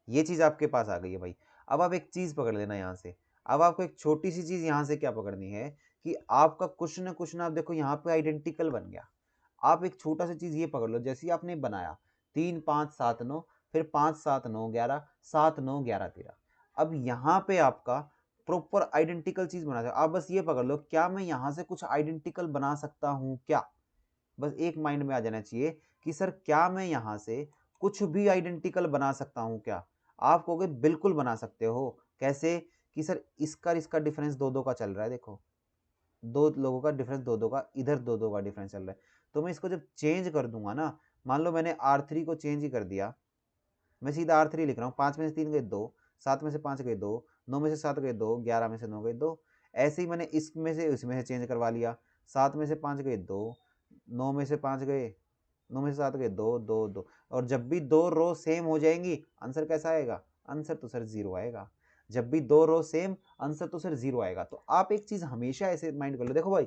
ये चीज आपके पास आ गई है भाई। अब आप एक चीज पकड़ लेना यहाँ से, अब आपको एक छोटी सी चीज यहाँ से क्या पकड़नी है कि आपका कुछ ना आप देखो यहाँ पे आइडेंटिकल बन गया, आप एक छोटा सा चीज ये पकड़ लो, जैसे आपने बनाया 3 5 7 9, फिर 5 7 9 11, 7 9 11 13, अब यहाँ पे आपका प्रॉपर आइडेंटिकल चीज बना आप बस ये पकड़ लो, क्या मैं यहाँ से कुछ आइडेंटिकल बना सकता हूँ क्या, बस एक माइंड में आ जाना चाहिए कि सर क्या मैं यहाँ से कुछ भी आइडेंटिकल बना सकता हूँ क्या? आप कहोगे बिल्कुल बना सकते हो। कैसे? कि सर इसका और इसका डिफरेंस 2-2 का चल रहा है, देखो 2 लोगों का डिफरेंस 2-2 का, इधर 2-2 का डिफरेंस चल रहा है। तो मैं इसको जब चेंज कर दूंगा ना, मान लो मैंने R3 को चेंज ही कर दिया, मैं सीधा R3 लिख रहा हूँ। 5 में से 3 गए 2, 7 में से 5 गए 2, 9 में से 7 गए 2, 11 में से 9 गए 2। ऐसे ही मैंने इसमें से उसमें से चेंज करवा लिया। 7 में से 5 गए 2, 9 में से 5 गए, 9 में से 7 गए 2, 2, 2। और जब भी 2 रो सेम हो जाएंगी, आंसर कैसा आएगा? आंसर तो सर 0 आएगा। जब भी 2 रो सेम, आंसर तो सर 0 आएगा। तो आप एक चीज हमेशा ऐसे माइंड कर लो। देखो भाई,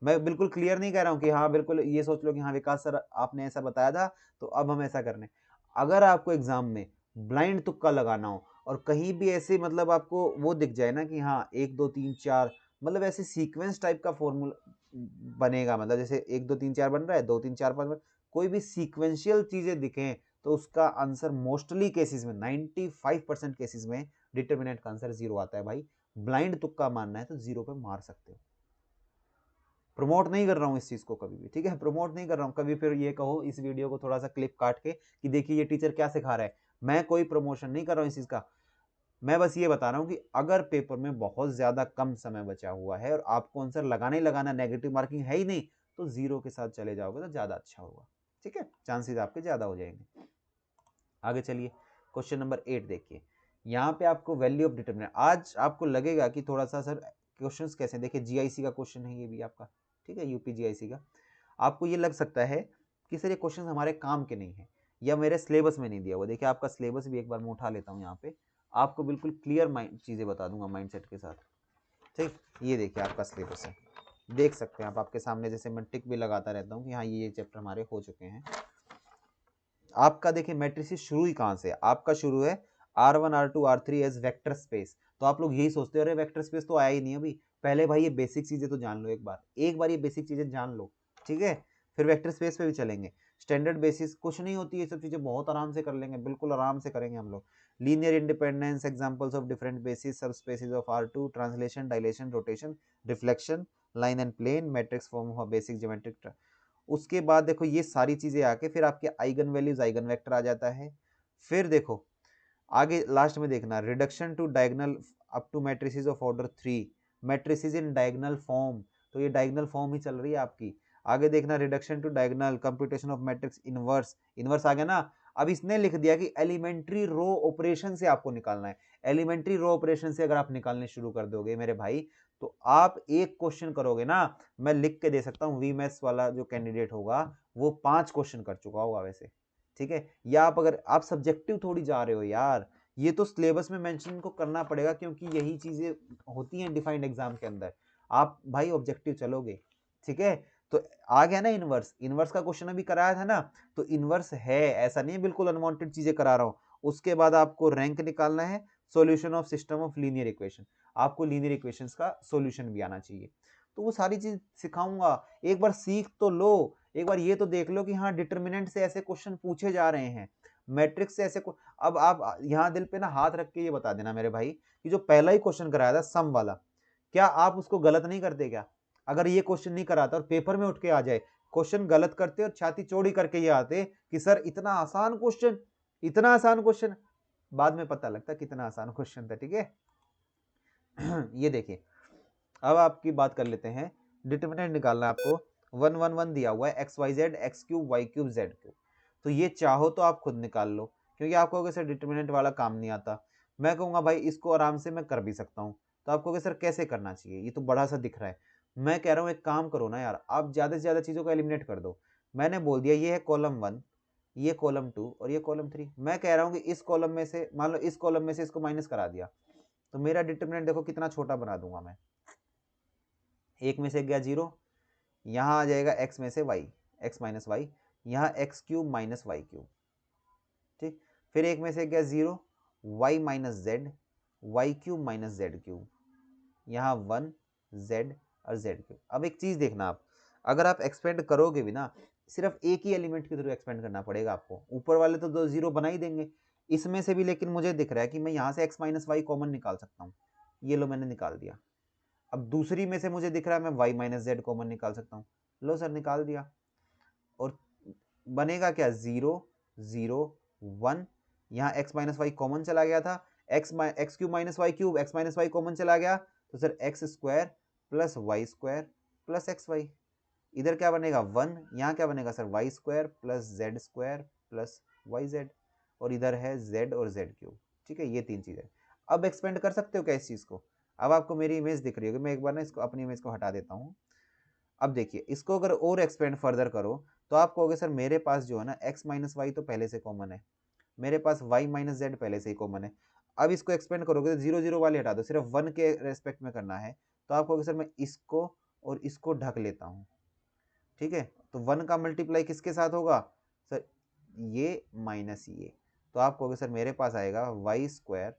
मैं बिल्कुल क्लियर नहीं कह रहा हूँ कि हाँ बिल्कुल ये सोच लो कि हाँ विकास सर आपने ऐसा बताया था तो अब हम ऐसा करने। अगर आपको एग्जाम में ब्लाइंड तुक्का लगाना हो और कहीं भी ऐसे मतलब आपको वो दिख जाए ना कि हाँ 1 2 3 4, मतलब ऐसे सीक्वेंस टाइप का फॉर्मूला बनेगा, मतलब जैसे 1 2 3 4 बन रहा है, 2 3 4 5, कोई भी सीक्वेंशियल चीजें दिखें तो उसका आंसर मोस्टली केसेस में 95% केसेस में डिटर्मिनेंट का आंसर 0 आता है भाई। ब्लाइंड तुक्का मारना है तो 0 पे मार सकते हो। प्रमोट नहीं कर रहा हूँ इस चीज को कभी भी, ठीक है, प्रमोट नहीं कर रहा हूँ कभी। फिर ये कहो इस वीडियो को थोड़ा सा क्लिप काट के कि देखिए ये टीचर क्या सिखा रहा है, मैं कोई प्रमोशन नहीं कर रहा हूँ इस चीज का। मैं बस ये बता रहा हूँ कि अगर पेपर में बहुत ज्यादा कम समय बचा हुआ है और आपको आंसर लगाना ही लगाना, नेगेटिव मार्किंग है ही नहीं, तो 0 के साथ चले जाओगे तो ज्यादा अच्छा होगा, ठीक है, चांसेस आपके ज्यादा हो जाएंगे। आगे चलिए, क्वेश्चन नंबर 8 देखिए। यहाँ पे आपको वैल्यू ऑफ डिटरमिनेंट, आज आपको लगेगा कि थोड़ा सा सर क्वेश्चंस कैसे, देखिए जीआईसी का क्वेश्चन है ये भी आपका, ठीक है, यूपी जीआईसी का। आपको ये लग सकता है कि सर ये क्वेश्चन हमारे काम के नहीं है या मेरे सिलेबस में नहीं दिया हुआ। देखिए आपका सिलेबस भी एक बार मैं उठा लेता हूँ, यहाँ पे आपको बिल्कुल क्लियर माइंड चीजें बता दूंगा माइंडसेट के साथ, ठीक। ये देखिए आपका सिलेबस है, देख सकते हैं आप, आपके सामने जैसे मैं टिक भी लगाता रहता हूँ कि हाँ ये चैप्टर हमारे हो चुके हैं। आपका देखिए मैट्रिसेस शुरू ही कहां से है? आपका शुरू है R1 R2 R3 as vector space. तो आप लोग यही सोचते हो अरे वेक्टर स्पेस तो आया ही नहीं अभी। पहले भाई ये बेसिक चीजें तो जान लो, एक बार ये बेसिक चीजें जान लो, ठीक है, फिर वेक्टर स्पेस पे भी चलेंगे। स्टैंडर्ड बेसिस कुछ नहीं होती, ये सब चीजें बहुत आराम से कर लेंगे, बिल्कुल आराम से करेंगे हम लोग। Linear independence, examples of different basis, subspaces of R2, translation, dilation, rotation, reflection, line and plane, matrix form of basic geometric. उसके बाद देखो ये सारी चीजें आके फिर आपके आइगन वैल्यूज, आइगन वेक्टर आ जाता है। फिर देखो आगे लास्ट में देखना reduction to diagonal up to matrices of order 3, matrices in diagonal form, तो ये डायगोनल फॉर्म ही चल रही है आपकी। आगे देखना reduction to diagonal, computation of matrix inverse, inverse आ गया ना। अब इसने लिख दिया कि एलिमेंट्री रो ऑपरेशन से आपको निकालना है। एलिमेंट्री रो ऑपरेशन से अगर आप निकालने शुरू कर दोगे मेरे भाई, तो आप एक क्वेश्चन करोगे ना, मैं लिख के दे सकता हूँ, वीमेस वाला जो कैंडिडेट होगा वो 5 क्वेश्चन कर चुका होगा वैसे, ठीक है। या आप अगर आप सब्जेक्टिव थोड़ी जा रहे हो यार, ये तो सिलेबस में मेंशन को करना पड़ेगा क्योंकि यही चीजें होती हैं डिफाइंड एग्जाम के अंदर। आप भाई ऑब्जेक्टिव चलोगे, ठीक है। तो आ गया ना इनवर्स, इनवर्स का क्वेश्चन अभी कराया था ना, तो इनवर्स है, ऐसा नहीं है बिल्कुल अनवांटेड चीजें करा रहा हूं। उसके बाद आपको रैंक निकालना है, solution of system of linear equation, आपको लीनियर इक्वेशंस का सॉल्यूशन भी आना चाहिए। तो वो सारी चीज सिखाऊंगा, एक बार सीख तो लो। एक बार ये तो देख लो कि हाँ डिटर्मिनेंट से ऐसे क्वेश्चन पूछे जा रहे हैं, मैट्रिक्स से ऐसे अब आप यहाँ दिल पे ना हाथ रख के ये बता देना मेरे भाई कि जो पहला ही क्वेश्चन कराया था सम वाला, क्या आप उसको गलत नहीं करते क्या? अगर ये क्वेश्चन नहीं कराता और पेपर में उठ के आ जाए क्वेश्चन गलत करते और छाती चौड़ी करके ये आते कि सर इतना आसान क्वेश्चन, इतना आसान क्वेश्चन, बाद में पता लगता कितना आसान क्वेश्चन था, ठीक है। ये देखिए अब आपकी बात कर लेते हैं, डिटर्मिनेंट निकालना है आपको। 1 1 1 दिया हुआ है, x y z, x cube y cube z cube. तो ये चाहो तो आप खुद निकाल लो, क्योंकि आप कहोगे सर डिटर्मिनेंट वाला काम नहीं आता। मैं कहूंगा भाई इसको आराम से मैं कर भी सकता हूँ। तो आप कहोगे सर कैसे करना चाहिए, ये तो बड़ा सा दिख रहा है। मैं कह रहा हूँ एक काम करो ना यार, आप ज्यादा से ज्यादा चीजों को एलिमिनेट कर दो। मैंने बोल दिया ये है कॉलम 1, ये कॉलम 2 और ये कॉलम 3। मैं कह रहा हूँ कि इस कॉलम में से मान लो, इस कॉलम में से इसको माइनस करा दिया, तो मेरा डिटर्मिनेंट देखो कितना छोटा बना दूंगा मैं। एक में से गया 0, यहाँ आ जाएगा x में से y, x माइनस वाई, यहाँ x cube minus y cube, ठीक। फिर एक में से गया 0, y minus z, y cube minus z cube, यहाँ 1 z और z क्यूब। अब एक चीज देखना, आप अगर आप एक्सपेंड करोगे भी ना, सिर्फ एक ही एलिमेंट के थ्रू एक्सपेंड करना पड़ेगा आपको, ऊपर वाले तो 2 0 बना ही देंगे इसमें से भी। लेकिन मुझे दिख रहा है कि मैं यहाँ से x माइनस वाई कॉमन निकाल सकता हूँ, ये लो मैंने निकाल दिया। अब दूसरी में से मुझे दिख रहा है मैं y माइनस जेड कॉमन निकाल सकता हूँ, लो सर निकाल दिया। और बनेगा क्या, 0 0 1, यहाँ x माइनस वाई कॉमन चला गया था, x cube minus y cube, x minus y common चला गया, तो sir x square plus y square plus x y, इधर क्या बनेगा 1, यहाँ क्या बनेगा sir y square plus z square plus y z, और इधर है z और z क्यूब। ठीक है, ये तीन चीजें। अब एक्सपेंड कर सकते हो क्या इस चीज को? अब आपको मेरी इमेज दिख रही होगी, मैं एक बार ना इसको अपनी इमेज को हटा देता हूँ। अब देखिए, इसको अगर और एक्सपेंड फर्दर करो तो आप कहोगे सर मेरे पास जो है ना x माइनस वाई तो पहले से कॉमन है, मेरे पास y माइनस जेड पहले से ही कॉमन है। अब इसको एक्सपेंड करोगे तो 0 0 वाले हटा दो, सिर्फ 1 के रेस्पेक्ट में करना है, तो आप कहोगे सर मैं इसको और इसको ढक लेता हूँ। ठीक है, तो 1 का मल्टीप्लाई किसके साथ होगा सर? ये माइनस ये, तो आप कहोगे सर मेरे पास आएगा y square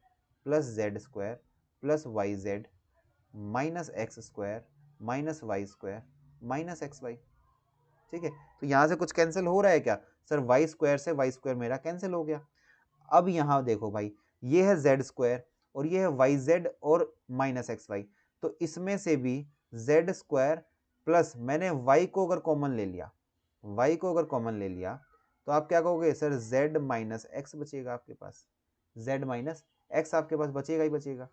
plus z square plus y z minus x square minus y square minus x y. ठीक है, तो यहाँ से कुछ कैंसिल हो रहा है क्या सर? वाई स्क्वायर से वाई स्क्वायर मेरा कैंसिल हो गया। अब यहाँ देखो भाई, ये है जेड स्क्वायर और ये है वाई जेड और माइनस एक्स वाई, तो इसमें से भी जेड स्क्वायर प्लस मैंने वाई को अगर कॉमन ले लिया, वाई को अगर कॉमन ले लिया तो आप क्या कहोगे सर? जेड माइनस एक्स बचेगा आपके पास, जेड माइनस एक्स आपके पास बचेगा ही बचेगा।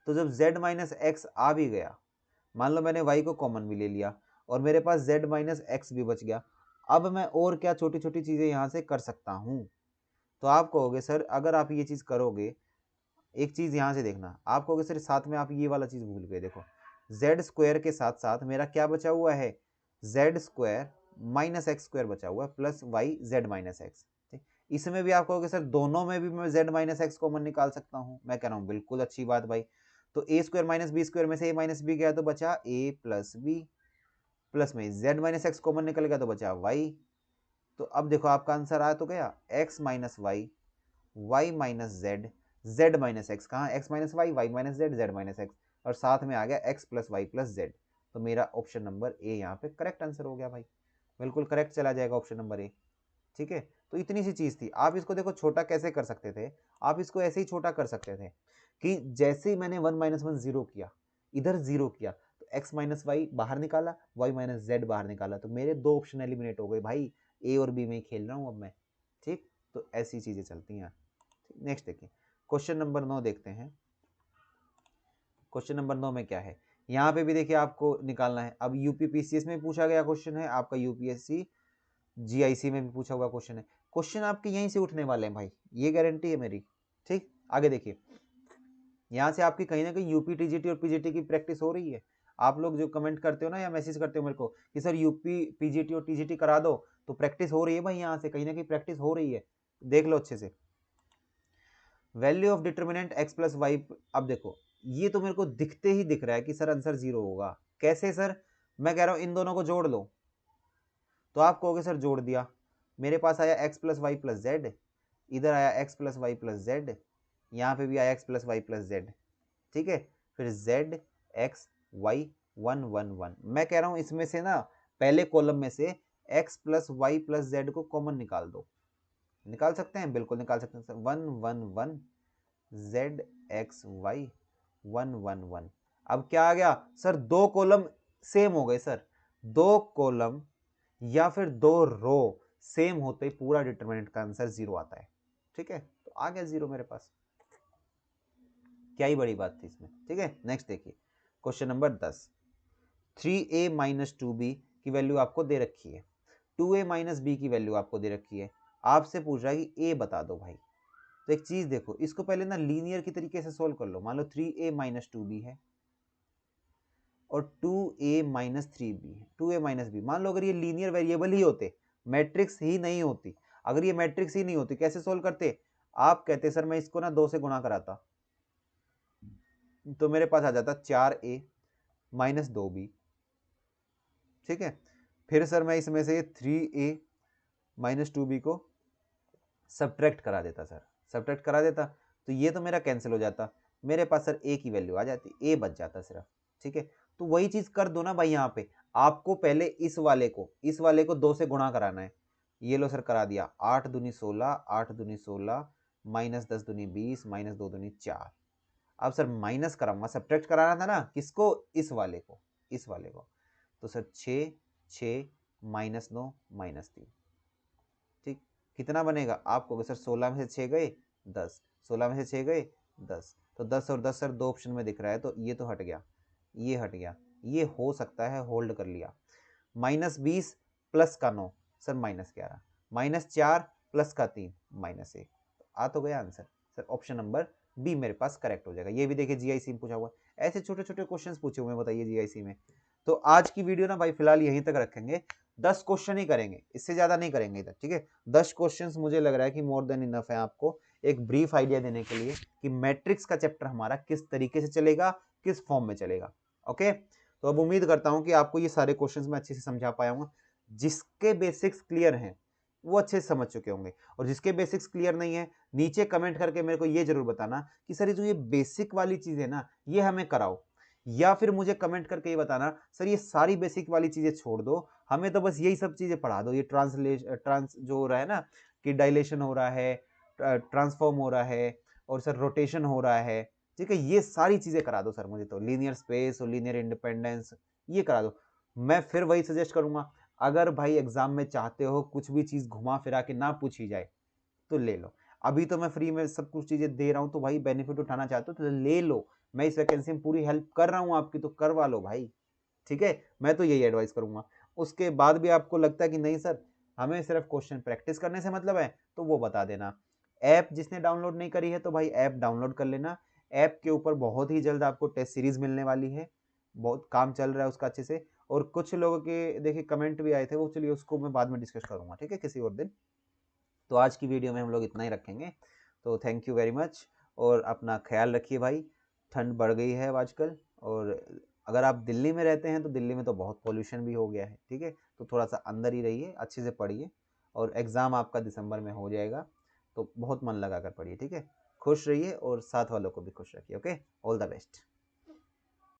तो जब z माइनस एक्स आ भी गया, मान लो मैंने y को कॉमन भी ले लिया और मेरे पास z माइनस एक्स भी बच गया, अब मैं और क्या छोटी छोटी चीजें यहां से कर सकता हूं? तो आप कहोगे सर अगर आप ये चीज करोगे, एक चीज यहां से देखना, आप कहोगे सर साथ में आप ये वाला चीज भूल गए। देखो जेड स्क्वायर के साथ साथ मेरा क्या बचा हुआ है? Z square minus x square बचा हुआ है plus y z minus x. इसमें भी आप कहोगे सर दोनों में भी मैं जेड माइनस एक्स कॉमन निकाल सकता हूं। मैं कह रहा हूं बिल्कुल अच्छी बात भाई। तो ए स्क्वायर माइनस बी स्क्वायर में से ए माइनस बी गया तो बचा ए प्लस बी, प्लस में जेड माइनस एक्स कॉमन निकल गया तो बचा वाई। तो अब देखो आपका आंसर आ तो गया x minus y, y minus z, z minus x, कहाँ x minus y, y minus z, z minus x, और साथ में आ गया x plus y plus z. तो मेरा ऑप्शन नंबर ए यहाँ पे करेक्ट आंसर हो गया भाई, बिल्कुल करेक्ट चला जाएगा ऑप्शन नंबर ए। ठीक है, तो इतनी सी चीज थी। आप इसको देखो छोटा कैसे कर सकते थे, आप इसको ऐसे ही छोटा कर सकते थे कि जैसे ही मैंने 1 माइनस 1 जीरो किया, इधर जीरो किया, तो x माइनस वाई बाहर निकाला, y माइनस जेड बाहर निकाला, तो मेरे दो ऑप्शन एलिमिनेट हो गए भाई, ए और बी में ही खेल रहा हूं अब मैं। ठीक, तो ऐसी चीजें चलती हैं। नेक्स्ट देखिए, क्वेश्चन नंबर 9 देखते हैं। क्वेश्चन नंबर 9 में क्या है, यहाँ पे भी देखिए आपको निकालना है। अब यूपीपीसीएस में पूछा गया क्वेश्चन है, आपका यूपीएससी जीआईसी में भी पूछा हुआ क्वेश्चन है। क्वेश्चन आपके यहीं से उठने वाले हैं भाई, ये गारंटी है मेरी। ठीक, आगे देखिए, यहाँ से आपकी कहीं ना कहीं यूपी टीजीटी और पीजीटी की प्रैक्टिस हो रही है। आप लोग जो कमेंट करते हो ना या मैसेज करते हो मेरे को कि सर यूपी पीजीटी और टीजीटी करा दो, तो प्रैक्टिस हो रही है भाई, यहाँ से कहीं ना कहीं प्रैक्टिस हो रही है। देख लो अच्छे से, value of determinant x plus y. अब देखो ये तो मेरे को दिखते ही दिख रहा है कि सर आंसर 0 होगा। कैसे सर? मैं कह रहा हूं इन दोनों को जोड़ लो, तो आप कहोगे सर जोड़ दिया, मेरे पास आया x plus y plus z, इधर आया x plus y plus z, यहाँ पे भी आया x plus y plus z. ठीक है, फिर z x y 1 1 1। मैं कह रहा हूं इसमें से ना पहले कॉलम में से x plus y plus z को कॉमन निकाल दो। निकाल सकते हैं, बिल्कुल निकाल सकते हैं सर। 1 1 1 z x y 1 1 1। अब क्या आ गया सर? दो कॉलम सेम हो गए सर, दो कॉलम या फिर दो रो सेम होते ही पूरा डिटरमिनेंट का आंसर 0 आता है। ठीक है, तो आ गया 0 मेरे पास, क्या ही बड़ी बात थी इसमें। ठीक है, नेक्स्ट देखिए, question number 10। 3a minus 2b की वैल्यू आपको दे रखी है, 2a माइनस b की वैल्यू आपको दे रखी है, आपसे पूछ रहा है कि a बता दो भाई। तो एक चीज देखो, इसको पहले ना लीनियर की तरीके से सोल्व कर लो। मान लो 3a माइनस 2b है और 2a माइनस 3b है, 2a माइनस b। मान लो अगर ये लीनियर वेरिएबल ही होते, मैट्रिक्स ही नहीं होती, अगर ये मैट्रिक्स ही नहीं होती, कैसे सोल्व करते? आप कहते सर मैं इसको ना 2 से गुणा कराता, तो मेरे पास आ जाता 4a माइनस 2b। ठीक है, फिर सर मैं इसमें से 3a माइनस 2b को सब्ट्रैक्ट करा देता सर, सब्ट्रैक्ट करा देता, तो ये तो मेरा कैंसिल हो जाता, मेरे पास सर a की वैल्यू आ जाती, a बच जाता सिर्फ। ठीक है, तो वही चीज कर दो ना भाई। यहाँ पे आपको पहले इस वाले को 2 से गुणा कराना है। ये लो सर करा दिया, 8 दूनी 16, 8 दूनी 16 माइनस 10 दूनी 20 माइनस 2 दूनी 4। अब सर माइनस कराऊंगा, सब्ट्रैक्ट कराना था ना, किसको? इस वाले को, इस वाले को। तो सर 6 6 माइनस 9 माइनस 3। ठीक, कितना बनेगा आपको? सर 16 में से 6 गए 10, 16 में से 6 गए 10, तो 10 और 10 सर 2 ऑप्शन में दिख रहा है, तो ये तो हट गया, ये हट गया, ये हो सकता है, होल्ड कर लिया। -20 प्लस का 9 सर -11, -4 प्लस का 3 -1, आ तो गया answer sir. Option number B मेरे पास करेक्ट हो जाएगा। ये भी देखिए जीआईसी में पूछा हुआ है, ऐसे छोटे छोटे क्वेश्चंस पूछे हुए हैं, बताइए जीआईसी में। तो आज की वीडियो ना भाई फिलहाल यहीं तक रखेंगे, 10 क्वेश्चन ही करेंगे, इससे ज्यादा नहीं करेंगे इधर, ठीक है। 10 क्वेश्चंस मुझे लग रहा है कि मोर देन इनफ है आपको एक ब्रीफ आइडिया देने के लिए कि मैट्रिक्स का चैप्टर हमारा किस तरीके से चलेगा, किस फॉर्म में चलेगा। ओके, तो अब उम्मीद करता हूं कि आपको ये सारे क्वेश्चंस मैं अच्छे से समझा पाया हूँ। जिसके बेसिक्स क्लियर हैं वो अच्छे से समझ चुके होंगे, और जिसके बेसिक्स क्लियर नहीं है नीचे कमेंट करके मेरे को ये जरूर बताना कि सर ये जो ये बेसिक वाली चीज है ना ये हमें कराओ, या फिर मुझे कमेंट करके ये बताना सर ये सारी बेसिक वाली चीजें छोड़ दो, हमें तो बस यही सब चीजें पढ़ा दो, ये ट्रांस जो हो रहा है ना कि डायलेशन हो रहा है, ट्रांसफॉर्म हो रहा है, और सर रोटेशन हो रहा है, ठीक है, ये सारी चीजें करा दो सर मुझे, तो लीनियर स्पेस और लीनियर इंडिपेंडेंस ये करा दो। मैं फिर वही सजेस्ट करूंगा, अगर भाई एग्जाम में चाहते हो कुछ भी चीज घुमा फिरा के ना पूछी जाए तो ले लो। अभी तो मैं फ्री में सब कुछ चीजें दे रहा हूं, तो भाई बेनिफिट उठाना चाहते हो तो ले लो। मैं इस वैकेंसी में पूरी हेल्प कर रहा हूं आपकी, तो करवा लो भाई, ठीक है। मैं तो यही एडवाइस करूंगा। उसके बाद भी आपको लगता है कि नहीं सर हमें सिर्फ क्वेश्चन प्रैक्टिस करने से मतलब है, तो वो बता देना। ऐप जिसने डाउनलोड नहीं करी है तो भाई ऐप डाउनलोड कर लेना। ऐप के ऊपर बहुत ही जल्द आपको टेस्ट सीरीज मिलने वाली है, बहुत काम चल रहा है उसका अच्छे से। और कुछ लोगों के देखिए कमेंट भी आए थे, वो चलिए उसको मैं बाद में डिस्कस करूंगा, ठीक है, किसी और दिन। तो आज की वीडियो में हम लोग इतना ही रखेंगे, तो थैंक यू वेरी मच, और अपना ख्याल रखिए भाई। ठंड बढ़ गई है आजकल, और अगर आप दिल्ली में रहते हैं तो दिल्ली में तो बहुत पोल्यूशन भी हो गया है, ठीक है, तो थोड़ा सा अंदर ही रहिए, अच्छे से पढ़िए, और एग्ज़ाम आपका दिसंबर में हो जाएगा, तो बहुत मन लगा कर पढ़िए, ठीक है। खुश रहिए और साथ वालों को भी खुश रखिए। Okay, all the best.